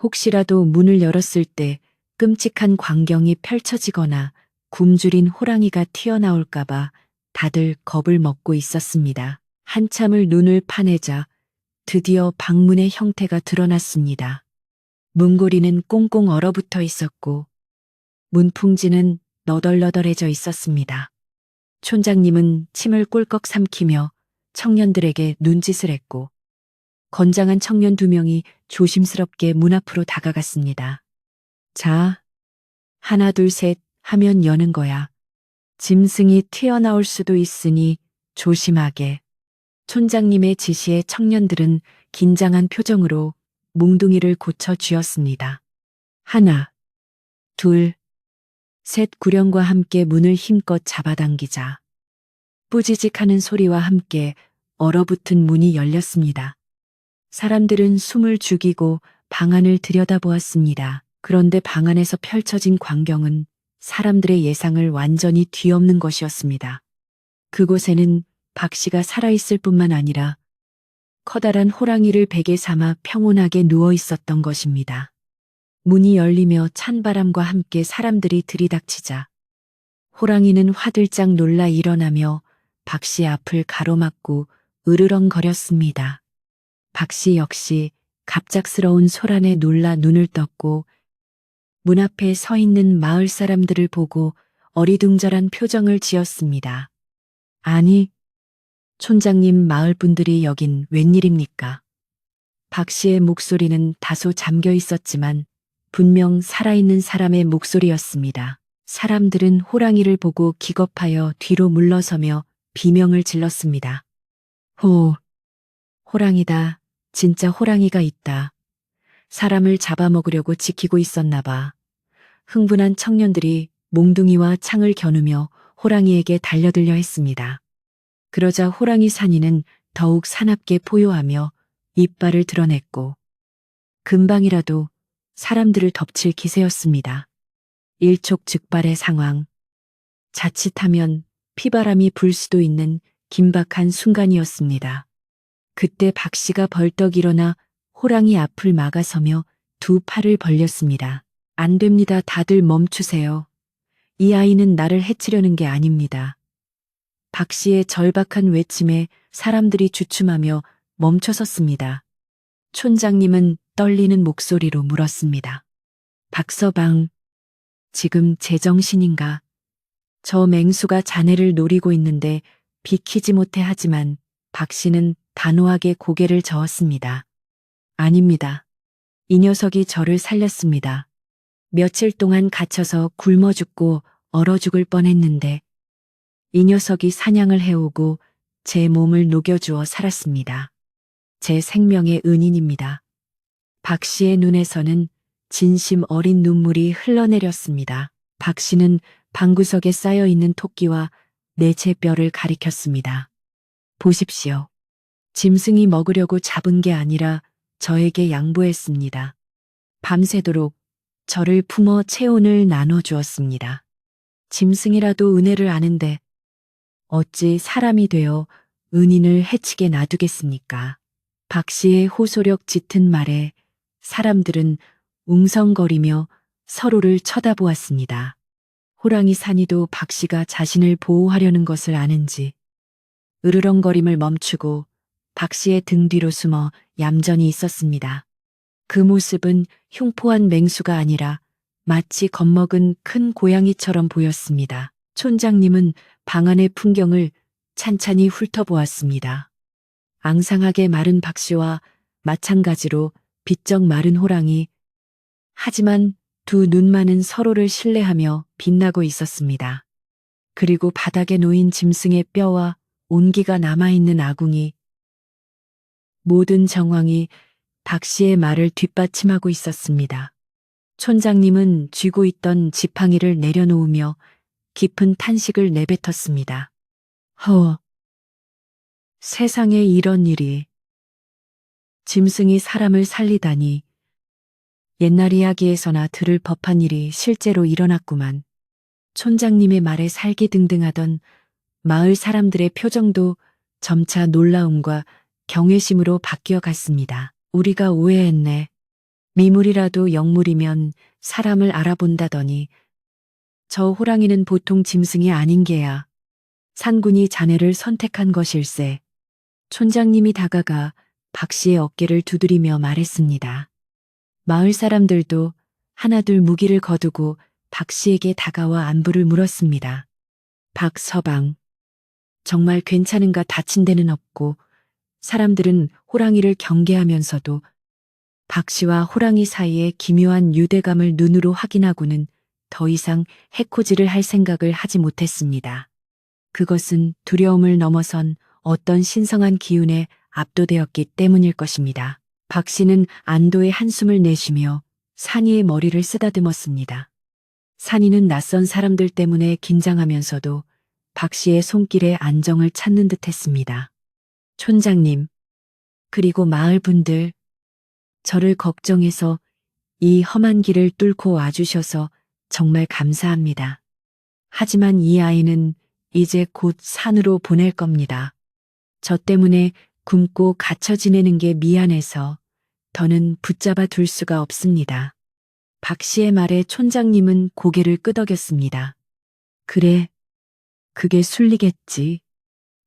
혹시라도 문을 열었을 때 끔찍한 광경이 펼쳐지거나 굶주린 호랑이가 튀어나올까봐 다들 겁을 먹고 있었습니다. 한참을 눈을 파내자 드디어 방문의 형태가 드러났습니다. 문고리는 꽁꽁 얼어붙어 있었고 문풍지는 너덜너덜해져 있었습니다. 촌장님은 침을 꿀꺽 삼키며 청년들에게 눈짓을 했고 건장한 청년 2명이 조심스럽게 문 앞으로 다가갔습니다. 자, 하나, 둘, 셋 하면 여는 거야. 짐승이 튀어나올 수도 있으니 조심하게. 촌장님의 지시에 청년들은 긴장한 표정으로 몽둥이를 고쳐 쥐었습니다. 하나, 둘, 셋 구령과 함께 문을 힘껏 잡아당기자. 뿌지직하는 소리와 함께 얼어붙은 문이 열렸습니다. 사람들은 숨을 죽이고 방 안을 들여다보았습니다. 그런데 방 안에서 펼쳐진 광경은 사람들의 예상을 완전히 뒤엎는 것이었습니다. 그곳에는 박 씨가 살아있을 뿐만 아니라 커다란 호랑이를 베개 삼아 평온하게 누워 있었던 것입니다. 문이 열리며 찬바람과 함께 사람들이 들이닥치자 호랑이는 화들짝 놀라 일어나며 박 씨 앞을 가로막고 으르렁거렸습니다. 박 씨 역시 갑작스러운 소란에 놀라 눈을 떴고 문 앞에 서 있는 마을 사람들을 보고 어리둥절한 표정을 지었습니다. 아니, 촌장님 마을 분들이 여긴 웬일입니까? 박 씨의 목소리는 다소 잠겨 있었지만 분명 살아있는 사람의 목소리였습니다. 사람들은 호랑이를 보고 기겁하여 뒤로 물러서며 비명을 질렀습니다. 호, 호랑이다. 진짜 호랑이가 있다. 사람을 잡아먹으려고 지키고 있었나 봐. 흥분한 청년들이 몽둥이와 창을 겨누며 호랑이에게 달려들려 했습니다. 그러자 호랑이 산이는 더욱 사납게 포효하며 이빨을 드러냈고 금방이라도 사람들을 덮칠 기세였습니다. 일촉즉발의 상황. 자칫하면 피바람이 불 수도 있는 긴박한 순간이었습니다. 그때 박 씨가 벌떡 일어나 호랑이 앞을 막아서며 두 팔을 벌렸습니다. 안 됩니다. 다들 멈추세요. 이 아이는 나를 해치려는 게 아닙니다. 박 씨의 절박한 외침에 사람들이 주춤하며 멈춰섰습니다. 촌장님은 떨리는 목소리로 물었습니다. 박서방, 지금 제정신인가? 저 맹수가 자네를 노리고 있는데 비키지 못해 하지만 박 씨는 단호하게 고개를 저었습니다. 아닙니다. 이 녀석이 저를 살렸습니다. 며칠 동안 갇혀서 굶어 죽고 얼어 죽을 뻔했는데 이 녀석이 사냥을 해오고 제 몸을 녹여주어 살았습니다. 제 생명의 은인입니다. 박 씨의 눈에서는 진심 어린 눈물이 흘러내렸습니다. 박 씨는 방구석에 쌓여있는 토끼와 내체뼈를 가리켰습니다. 보십시오. 짐승이 먹으려고 잡은 게 아니라 저에게 양보했습니다. 밤새도록 저를 품어 체온을 나눠주었습니다. 짐승이라도 은혜를 아는데 어찌 사람이 되어 은인을 해치게 놔두겠습니까? 박 씨의 호소력 짙은 말에 사람들은 웅성거리며 서로를 쳐다보았습니다. 호랑이 산이도 박 씨가 자신을 보호하려는 것을 아는지 으르렁거림을 멈추고 박 씨의 등 뒤로 숨어 얌전히 있었습니다. 그 모습은 흉포한 맹수가 아니라 마치 겁먹은 큰 고양이처럼 보였습니다. 촌장님은 방 안의 풍경을 찬찬히 훑어보았습니다. 앙상하게 마른 박 씨와 마찬가지로 비쩍 마른 호랑이, 하지만 두 눈만은 서로를 신뢰하며 빛나고 있었습니다. 그리고 바닥에 놓인 짐승의 뼈와 온기가 남아있는 아궁이, 모든 정황이 박 씨의 말을 뒷받침하고 있었습니다. 촌장님은 쥐고 있던 지팡이를 내려놓으며 깊은 탄식을 내뱉었습니다. 세상에 이런 일이. 짐승이 사람을 살리다니. 옛날 이야기에서나 들을 법한 일이 실제로 일어났구만. 촌장님의 말에 살기등등하던 마을 사람들의 표정도 점차 놀라움과 경외심으로 바뀌어 갔습니다. 우리가 오해했네. 미물이라도 영물이면 사람을 알아본다더니 저 호랑이는 보통 짐승이 아닌 게야. 산군이 자네를 선택한 것일세. 촌장님이 다가가 박 씨의 어깨를 두드리며 말했습니다. 마을 사람들도 하나둘 무기를 거두고 박 씨에게 다가와 안부를 물었습니다. 박서방, 정말 괜찮은가? 다친 데는 없고. 사람들은 호랑이를 경계하면서도 박 씨와 호랑이 사이의 기묘한 유대감을 눈으로 확인하고는 더 이상 해코지를 할 생각을 하지 못했습니다. 그것은 두려움을 넘어선 어떤 신성한 기운에 압도되었기 때문일 것입니다. 박 씨는 안도의 한숨을 내쉬며 산이의 머리를 쓰다듬었습니다. 산이는 낯선 사람들 때문에 긴장하면서도 박 씨의 손길에 안정을 찾는 듯 했습니다. 촌장님, 그리고 마을 분들, 저를 걱정해서 이 험한 길을 뚫고 와주셔서 정말 감사합니다. 하지만 이 아이는 이제 곧 산으로 보낼 겁니다. 저 때문에 굶고 갇혀 지내는 게 미안해서 더는 붙잡아 둘 수가 없습니다. 박 씨의 말에 촌장님은 고개를 끄덕였습니다. 그래, 그게 순리겠지.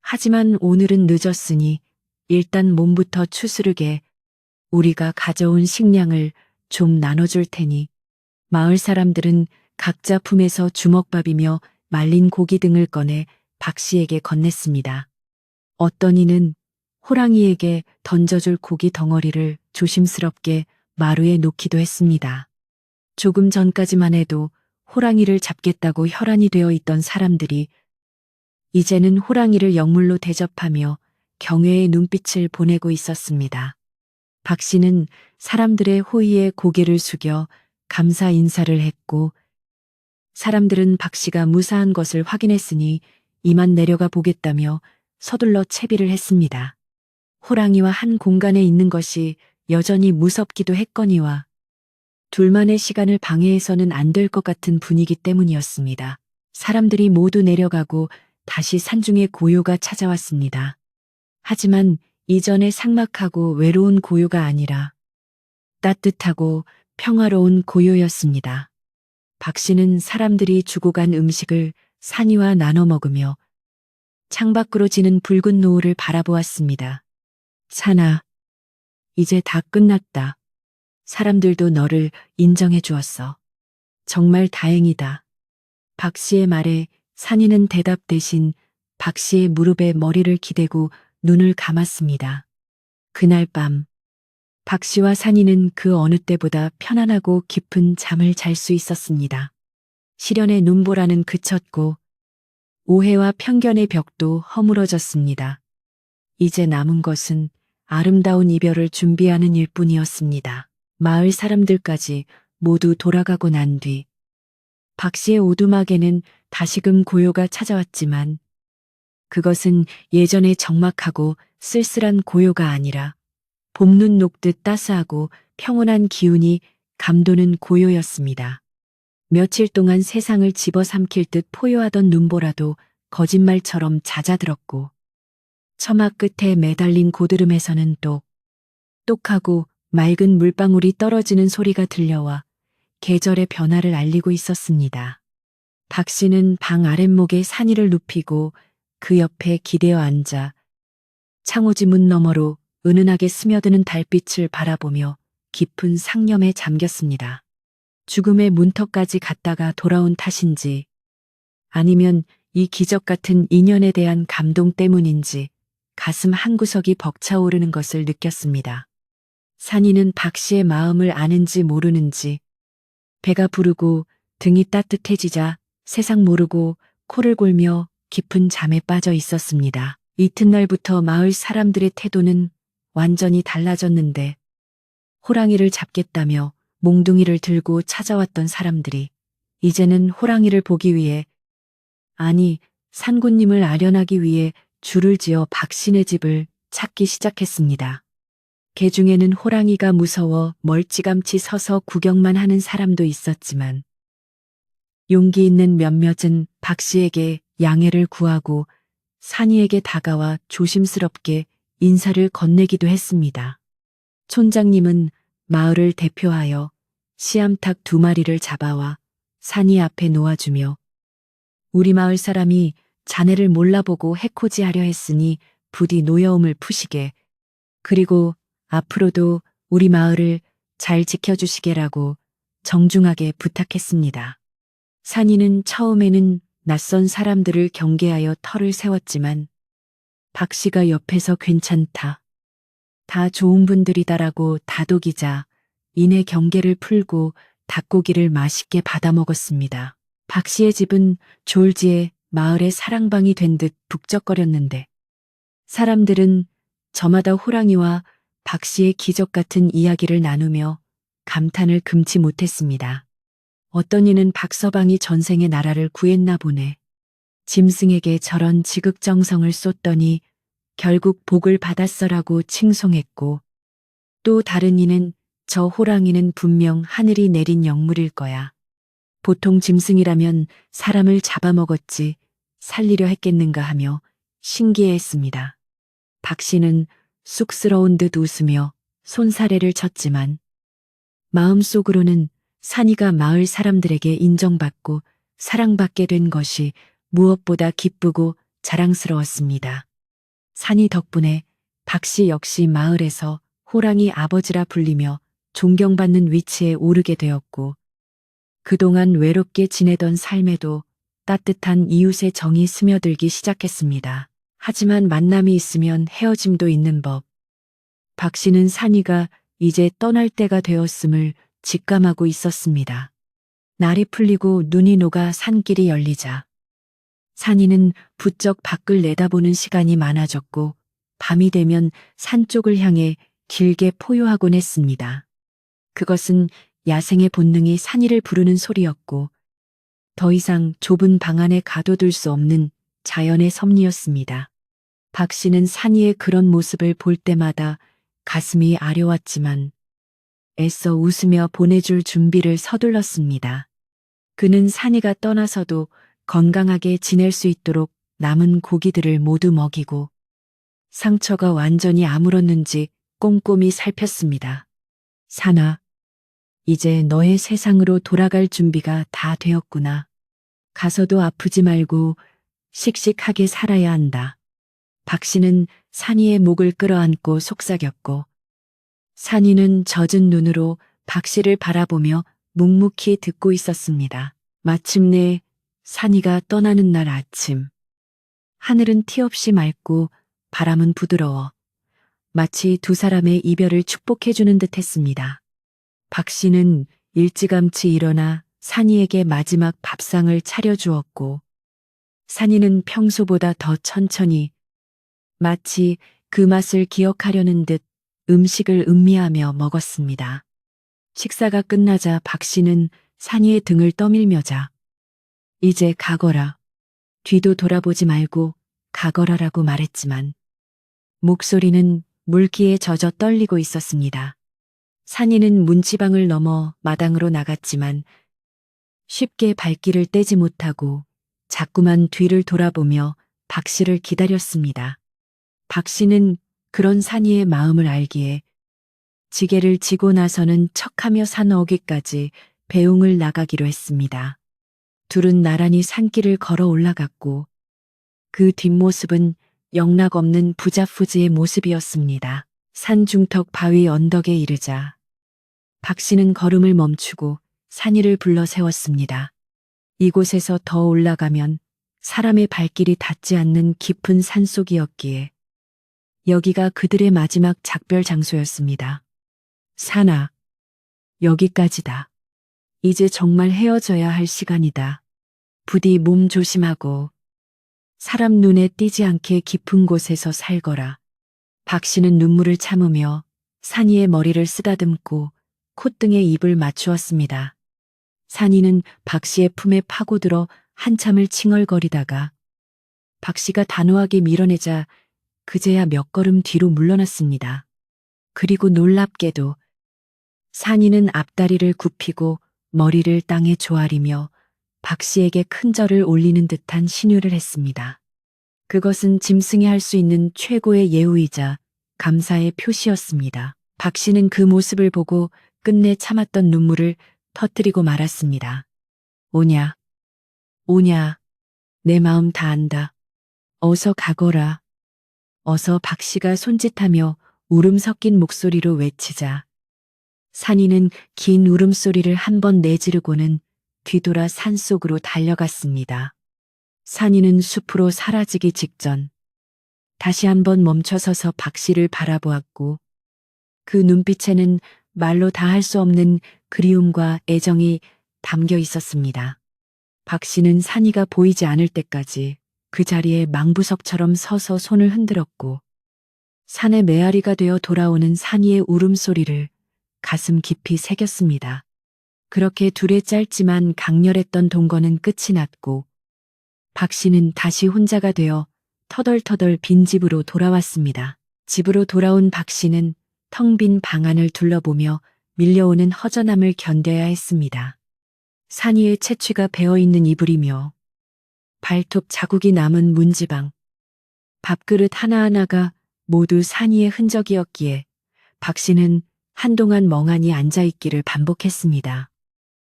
하지만 오늘은 늦었으니 일단 몸부터 추스르게 우리가 가져온 식량을 좀 나눠줄 테니 마을 사람들은 각자 품에서 주먹밥이며 말린 고기 등을 꺼내 박 씨에게 건넸습니다. 어떤 이는 호랑이에게 던져줄 고기 덩어리를 조심스럽게 마루에 놓기도 했습니다. 조금 전까지만 해도 호랑이를 잡겠다고 혈안이 되어 있던 사람들이 이제는 호랑이를 영물로 대접하며 경외의 눈빛을 보내고 있었습니다. 박 씨는 사람들의 호의에 고개를 숙여 감사 인사를 했고 사람들은 박 씨가 무사한 것을 확인했으니 이만 내려가 보겠다며 서둘러 채비를 했습니다. 호랑이와 한 공간에 있는 것이 여전히 무섭기도 했거니와 둘만의 시간을 방해해서는 안 될 것 같은 분위기 때문이었습니다. 사람들이 모두 내려가고 다시 산중에 고요가 찾아왔습니다. 하지만 이전의 삭막하고 외로운 고요가 아니라 따뜻하고 평화로운 고요였습니다. 박 씨는 사람들이 주고 간 음식을 산이와 나눠 먹으며 창밖으로 지는 붉은 노을을 바라보았습니다. 산아, 이제 다 끝났다. 사람들도 너를 인정해 주었어. 정말 다행이다. 박 씨의 말에 산이는 대답 대신 박 씨의 무릎에 머리를 기대고 눈을 감았습니다. 그날 밤, 박 씨와 산이는 그 어느 때보다 편안하고 깊은 잠을 잘 수 있었습니다. 시련의 눈보라는 그쳤고 오해와 편견의 벽도 허물어졌습니다. 이제 남은 것은 아름다운 이별을 준비하는 일뿐이었습니다. 마을 사람들까지 모두 돌아가고 난 뒤 박 씨의 오두막에는 다시금 고요가 찾아왔지만 그것은 예전의 적막하고 쓸쓸한 고요가 아니라 봄눈 녹듯 따스하고 평온한 기운이 감도는 고요였습니다. 며칠 동안 세상을 집어삼킬 듯 포효하던 눈보라도 거짓말처럼 잦아들었고 처마 끝에 매달린 고드름에서는 똑똑하고 맑은 물방울이 떨어지는 소리가 들려와 계절의 변화를 알리고 있었습니다. 박 씨는 방 아랫목에 산이를 눕히고 그 옆에 기대어 앉아 창호지 문 너머로 은은하게 스며드는 달빛을 바라보며 깊은 상념에 잠겼습니다. 죽음의 문턱까지 갔다가 돌아온 탓인지 아니면 이 기적 같은 인연에 대한 감동 때문인지 가슴 한구석이 벅차오르는 것을 느꼈습니다. 산이는 박 씨의 마음을 아는지 모르는지 배가 부르고 등이 따뜻해지자 세상 모르고 코를 골며 깊은 잠에 빠져 있었습니다. 이튿날부터 마을 사람들의 태도는 완전히 달라졌는데 호랑이를 잡겠다며 몽둥이를 들고 찾아왔던 사람들이 이제는 호랑이를 보기 위해 아니 산군님을 아련하기 위해 줄을 지어 박씨네 집을 찾기 시작했습니다. 개 중에는 호랑이가 무서워 멀찌감치 서서 구경만 하는 사람도 있었지만 용기 있는 몇몇은 박씨에게 양해를 구하고 산이에게 다가와 조심스럽게 인사를 건네기도 했습니다. 촌장님은 마을을 대표하여 씨암탉 2마리를 잡아와 산이 앞에 놓아주며 우리 마을 사람이 자네를 몰라보고 해코지하려 했으니 부디 노여움을 푸시게 그리고 앞으로도 우리 마을을 잘 지켜주시게라고 정중하게 부탁했습니다. 산이는 처음에는 낯선 사람들을 경계하여 털을 세웠지만 박 씨가 옆에서 괜찮다. 다 좋은 분들이다라고 다독이자 이내 경계를 풀고 닭고기를 맛있게 받아 먹었습니다. 박 씨의 집은 졸지에 마을의 사랑방이 된 듯 북적거렸는데 사람들은 저마다 호랑이와 박 씨의 기적 같은 이야기를 나누며 감탄을 금치 못했습니다. 어떤 이는 박서방이 전생에 나라를 구했나 보네. 짐승에게 저런 지극정성을 쏟더니 결국 복을 받았어라고 칭송했고, 또 다른 이는 저 호랑이는 분명 하늘이 내린 영물일 거야. 보통 짐승이라면 사람을 잡아먹었지 살리려 했겠는가 하며 신기해했습니다. 박 씨는 쑥스러운 듯 웃으며 손사래를 쳤지만 마음속으로는 산이가 마을 사람들에게 인정받고 사랑받게 된 것이 무엇보다 기쁘고 자랑스러웠습니다. 산이 덕분에 박 씨 역시 마을에서 호랑이 아버지라 불리며 존경받는 위치에 오르게 되었고, 그동안 외롭게 지내던 삶에도 따뜻한 이웃의 정이 스며들기 시작했습니다. 하지만 만남이 있으면 헤어짐도 있는 법. 박 씨는 산이가 이제 떠날 때가 되었음을 직감하고 있었습니다. 날이 풀리고 눈이 녹아 산길이 열리자 산이는 부쩍 밖을 내다보는 시간이 많아졌고 밤이 되면 산 쪽을 향해 길게 포효하곤 했습니다. 그것은 야생의 본능이 산이를 부르는 소리였고 더 이상 좁은 방 안에 가둬둘 수 없는 자연의 섭리였습니다. 박 씨는 산이의 그런 모습을 볼 때마다 가슴이 아려왔지만 애써 웃으며 보내줄 준비를 서둘렀습니다. 그는 산이가 떠나서도 건강하게 지낼 수 있도록 남은 고기들을 모두 먹이고 상처가 완전히 아물었는지 꼼꼼히 살폈습니다. 산아, 이제 너의 세상으로 돌아갈 준비가 다 되었구나. 가서도 아프지 말고 씩씩하게 살아야 한다. 박 씨는 산이의 목을 끌어안고 속삭였고 산이는 젖은 눈으로 박 씨를 바라보며 묵묵히 듣고 있었습니다. 마침내 산이가 떠나는 날 아침. 하늘은 티 없이 맑고 바람은 부드러워 마치 두 사람의 이별을 축복해주는 듯 했습니다. 박 씨는 일찌감치 일어나 산이에게 마지막 밥상을 차려주었고 산이는 평소보다 더 천천히 마치 그 맛을 기억하려는 듯 음식을 음미하며 먹었습니다. 식사가 끝나자 박 씨는 산이의 등을 떠밀며자 이제 가거라. 뒤도 돌아보지 말고 가거라라고 말했지만 목소리는 물기에 젖어 떨리고 있었습니다. 산이는 문지방을 넘어 마당으로 나갔지만 쉽게 발길을 떼지 못하고 자꾸만 뒤를 돌아보며 박 씨를 기다렸습니다. 박 씨는 그런 산이의 마음을 알기에 지게를 지고 나서는 척하며 산 어귀까지 배웅을 나가기로 했습니다. 둘은 나란히 산길을 걸어 올라갔고 그 뒷모습은 영락없는 부자푸지의 모습이었습니다. 산 중턱 바위 언덕에 이르자 박 씨는 걸음을 멈추고 산이를 불러 세웠습니다. 이곳에서 더 올라가면 사람의 발길이 닿지 않는 깊은 산속이었기에 여기가 그들의 마지막 작별 장소였습니다. 산아, 여기까지다. 이제 정말 헤어져야 할 시간이다. 부디 몸 조심하고 사람 눈에 띄지 않게 깊은 곳에서 살거라. 박 씨는 눈물을 참으며 산이의 머리를 쓰다듬고 콧등에 입을 맞추었습니다. 산이는 박 씨의 품에 파고들어 한참을 칭얼거리다가 박 씨가 단호하게 밀어내자 그제야 몇 걸음 뒤로 물러났습니다. 그리고 놀랍게도 산이는 앞다리를 굽히고 머리를 땅에 조아리며 박 씨에게 큰 절을 올리는 듯한 신유를 했습니다. 그것은 짐승이 할 수 있는 최고의 예우이자 감사의 표시였습니다. 박 씨는 그 모습을 보고 끝내 참았던 눈물을 터뜨리고 말았습니다. 오냐, 오냐, 내 마음 다 안다. 어서 가거라. 어서. 박 씨가 손짓하며 울음 섞인 목소리로 외치자 산이는 긴 울음소리를 한 번 내지르고는 뒤돌아 산속으로 달려갔습니다. 산이는 숲으로 사라지기 직전 다시 한번 멈춰서서 박 씨를 바라보았고 그 눈빛에는 말로 다 할 수 없는 그리움과 애정이 담겨 있었습니다. 박 씨는 산이가 보이지 않을 때까지 그 자리에 망부석처럼 서서 손을 흔들었고 산의 메아리가 되어 돌아오는 산이의 울음소리를 가슴 깊이 새겼습니다. 그렇게 둘의 짧지만 강렬했던 동거는 끝이 났고 박 씨는 다시 혼자가 되어 터덜터덜 빈 집으로 돌아왔습니다. 집으로 돌아온 박 씨는 텅 빈 방 안을 둘러보며 밀려오는 허전함을 견뎌야 했습니다. 산이의 채취가 배어있는 이불이며 발톱 자국이 남은 문지방, 밥그릇 하나하나가 모두 산이의 흔적이었기에 박 씨는 한동안 멍하니 앉아있기를 반복했습니다.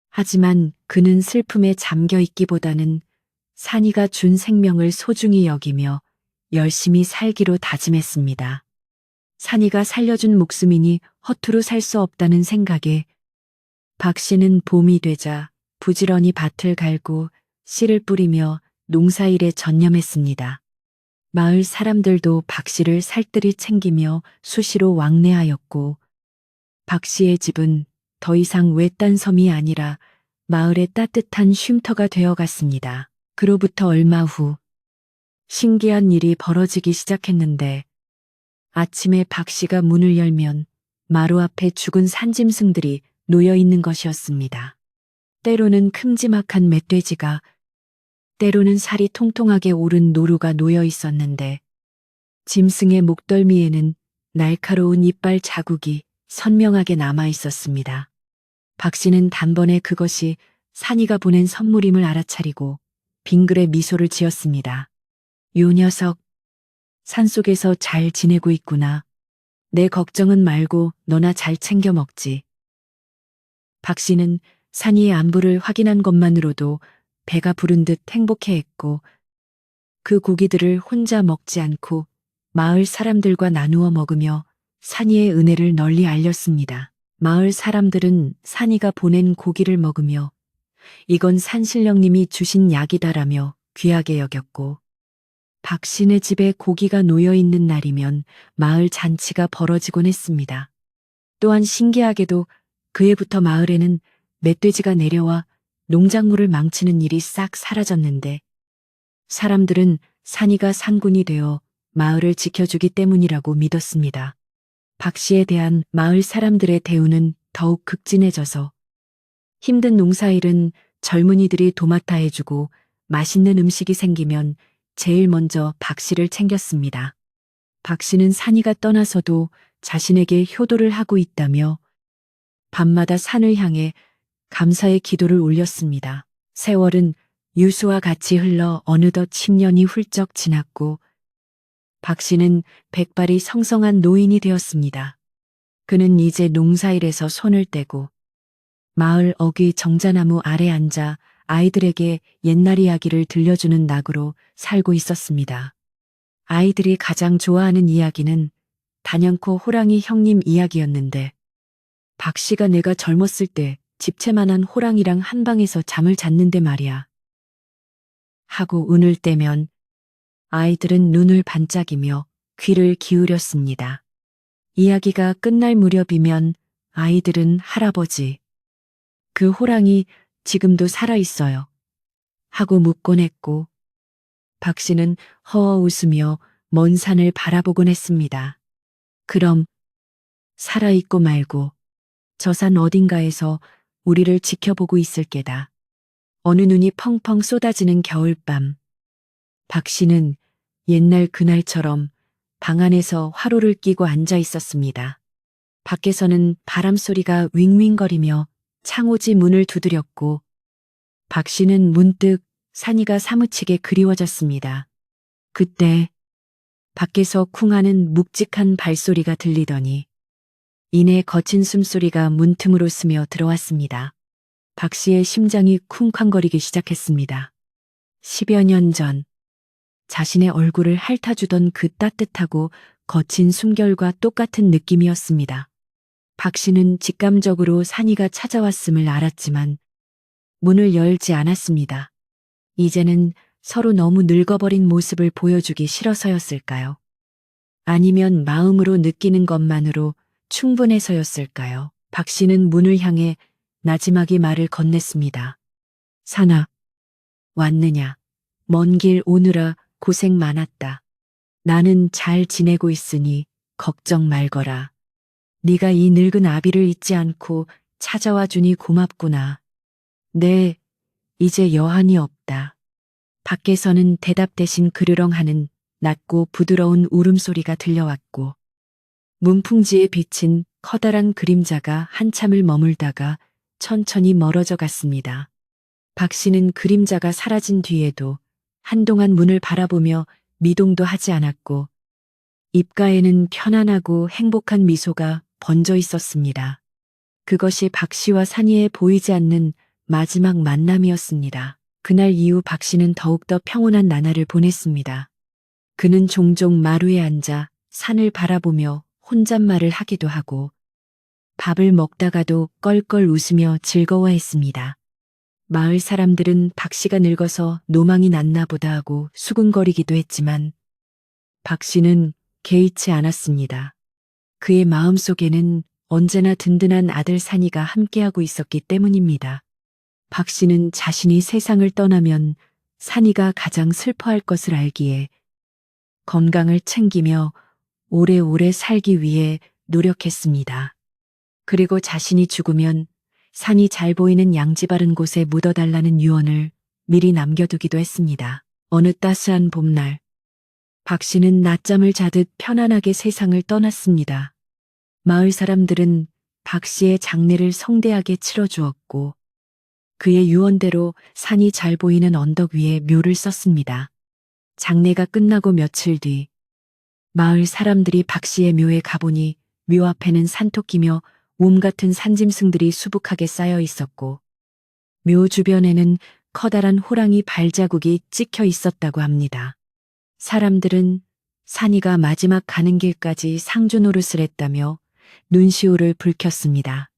하지만 그는 슬픔에 잠겨 있기보다는 산이가 준 생명을 소중히 여기며 열심히 살기로 다짐했습니다. 산이가 살려준 목숨이니 허투루 살 수 없다는 생각에 박 씨는 봄이 되자 부지런히 밭을 갈고 씨를 뿌리며 농사일에 전념했습니다. 마을 사람들도 박 씨를 살뜰히 챙기며 수시로 왕래하였고 박 씨의 집은 더 이상 외딴 섬이 아니라 마을의 따뜻한 쉼터가 되어갔습니다. 그로부터 얼마 후 신기한 일이 벌어지기 시작했는데 아침에 박 씨가 문을 열면 마루 앞에 죽은 산짐승들이 놓여 있는 것이었습니다. 때로는 큼지막한 멧돼지가, 때로는 살이 통통하게 오른 노루가 놓여 있었는데 짐승의 목덜미에는 날카로운 이빨 자국이 선명하게 남아 있었습니다. 박 씨는 단번에 그것이 산이가 보낸 선물임을 알아차리고 빙그레 미소를 지었습니다. 요 녀석, 산속에서 잘 지내고 있구나. 내 걱정은 말고 너나 잘 챙겨 먹지. 박 씨는 산이의 안부를 확인한 것만으로도 배가 부른 듯 행복해했고 그 고기들을 혼자 먹지 않고 마을 사람들과 나누어 먹으며 산이의 은혜를 널리 알렸습니다. 마을 사람들은 산이가 보낸 고기를 먹으며 이건 산신령님이 주신 약이다라며 귀하게 여겼고 박 씨네 집에 고기가 놓여 있는 날이면 마을 잔치가 벌어지곤 했습니다. 또한 신기하게도 그 해부터 마을에는 멧돼지가 내려와 농작물을 망치는 일이 싹 사라졌는데 사람들은 산이가 상군이 되어 마을을 지켜주기 때문이라고 믿었습니다. 박 씨에 대한 마을 사람들의 대우는 더욱 극진해져서 힘든 농사일은 젊은이들이 도맡아 해주고 맛있는 음식이 생기면 제일 먼저 박 씨를 챙겼습니다. 박 씨는 산이가 떠나서도 자신에게 효도를 하고 있다며 밤마다 산을 향해 감사의 기도를 올렸습니다. 세월은 유수와 같이 흘러 어느덧 10년이 훌쩍 지났고 박 씨는 백발이 성성한 노인이 되었습니다. 그는 이제 농사일에서 손을 떼고 마을 어귀 정자나무 아래 앉아 아이들에게 옛날 이야기를 들려주는 낙으로 살고 있었습니다. 아이들이 가장 좋아하는 이야기는 단연코 호랑이 형님 이야기였는데 박 씨가 내가 젊었을 때 집채만한 호랑이랑 한 방에서 잠을 잤는데 말이야. 하고 운을 떼면 아이들은 눈을 반짝이며 귀를 기울였습니다. 이야기가 끝날 무렵이면 아이들은 할아버지, 그 호랑이 지금도 살아있어요. 하고 묻곤 했고 박 씨는 허어 웃으며 먼 산을 바라보곤 했습니다. 그럼 살아있고 말고 저 산 어딘가에서 우리를 지켜보고 있을 게다. 어느 눈이 펑펑 쏟아지는 겨울밤. 박 씨는 옛날 그날처럼 방 안에서 화로를 끼고 앉아 있었습니다. 밖에서는 바람 소리가 윙윙거리며 창호지 문을 두드렸고 박 씨는 문득 산이가 사무치게 그리워졌습니다. 그때 밖에서 쿵하는 묵직한 발소리가 들리더니 이내 거친 숨소리가 문틈으로 스며 들어왔습니다. 박 씨의 심장이 쿵쾅거리기 시작했습니다. 10여 년 전 자신의 얼굴을 핥아주던 그 따뜻하고 거친 숨결과 똑같은 느낌이었습니다. 박 씨는 직감적으로 산이가 찾아왔음을 알았지만 문을 열지 않았습니다. 이제는 서로 너무 늙어버린 모습을 보여주기 싫어서였을까요? 아니면 마음으로 느끼는 것만으로 충분해서였을까요? 박 씨는 문을 향해 나지막이 말을 건넸습니다. 산아, 왔느냐? 먼 길 오느라 고생 많았다. 나는 잘 지내고 있으니 걱정 말거라. 네가 이 늙은 아비를 잊지 않고 찾아와 주니 고맙구나. 네, 이제 여한이 없다. 밖에서는 대답 대신 그르렁하는 낮고 부드러운 울음소리가 들려왔고 문풍지에 비친 커다란 그림자가 한참을 머물다가 천천히 멀어져 갔습니다. 박 씨는 그림자가 사라진 뒤에도 한동안 문을 바라보며 미동도 하지 않았고 입가에는 편안하고 행복한 미소가 번져 있었습니다. 그것이 박 씨와 산이의 보이지 않는 마지막 만남이었습니다. 그날 이후 박 씨는 더욱더 평온한 나날을 보냈습니다. 그는 종종 마루에 앉아 산을 바라보며 혼잣말을 하기도 하고 밥을 먹다가도 껄껄 웃으며 즐거워했습니다. 마을 사람들은 박 씨가 늙어서 노망이 났나 보다 하고 수군거리기도 했지만 박 씨는 개의치 않았습니다. 그의 마음속에는 언제나 든든한 아들 산이가 함께하고 있었기 때문입니다. 박 씨는 자신이 세상을 떠나면 산이가 가장 슬퍼할 것을 알기에 건강을 챙기며 오래오래 살기 위해 노력했습니다. 그리고 자신이 죽으면 산이 잘 보이는 양지 바른 곳에 묻어달라는 유언을 미리 남겨두기도 했습니다. 어느 따스한 봄날, 박 씨는 낮잠을 자듯 편안하게 세상을 떠났습니다. 마을 사람들은 박 씨의 장례를 성대하게 치러주었고 그의 유언대로 산이 잘 보이는 언덕 위에 묘를 썼습니다. 장례가 끝나고 며칠 뒤 마을 사람들이 박 씨의 묘에 가보니 묘 앞에는 산토끼며 움 같은 산짐승들이 수북하게 쌓여 있었고 묘 주변에는 커다란 호랑이 발자국이 찍혀 있었다고 합니다. 사람들은 산이가 마지막 가는 길까지 상주 노릇을 했다며 눈시울을 붉혔습니다.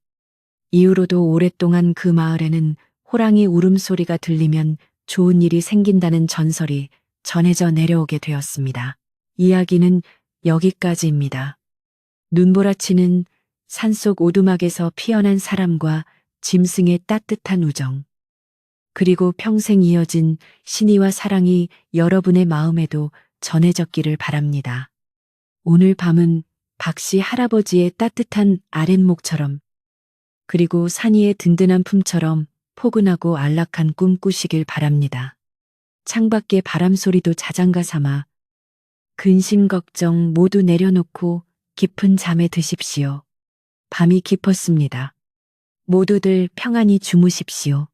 이후로도 오랫동안 그 마을에는 호랑이 울음소리가 들리면 좋은 일이 생긴다는 전설이 전해져 내려오게 되었습니다. 이야기는 여기까지입니다. 눈보라치는 산속 오두막에서 피어난 사람과 짐승의 따뜻한 우정, 그리고 평생 이어진 신의와 사랑이 여러분의 마음에도 전해졌기를 바랍니다. 오늘 밤은 박 씨 할아버지의 따뜻한 아랫목처럼 그리고 산이의 든든한 품처럼 포근하고 안락한 꿈 꾸시길 바랍니다. 창밖의 바람소리도 자장가 삼아 근심 걱정 모두 내려놓고 깊은 잠에 드십시오. 밤이 깊었습니다. 모두들 평안히 주무십시오.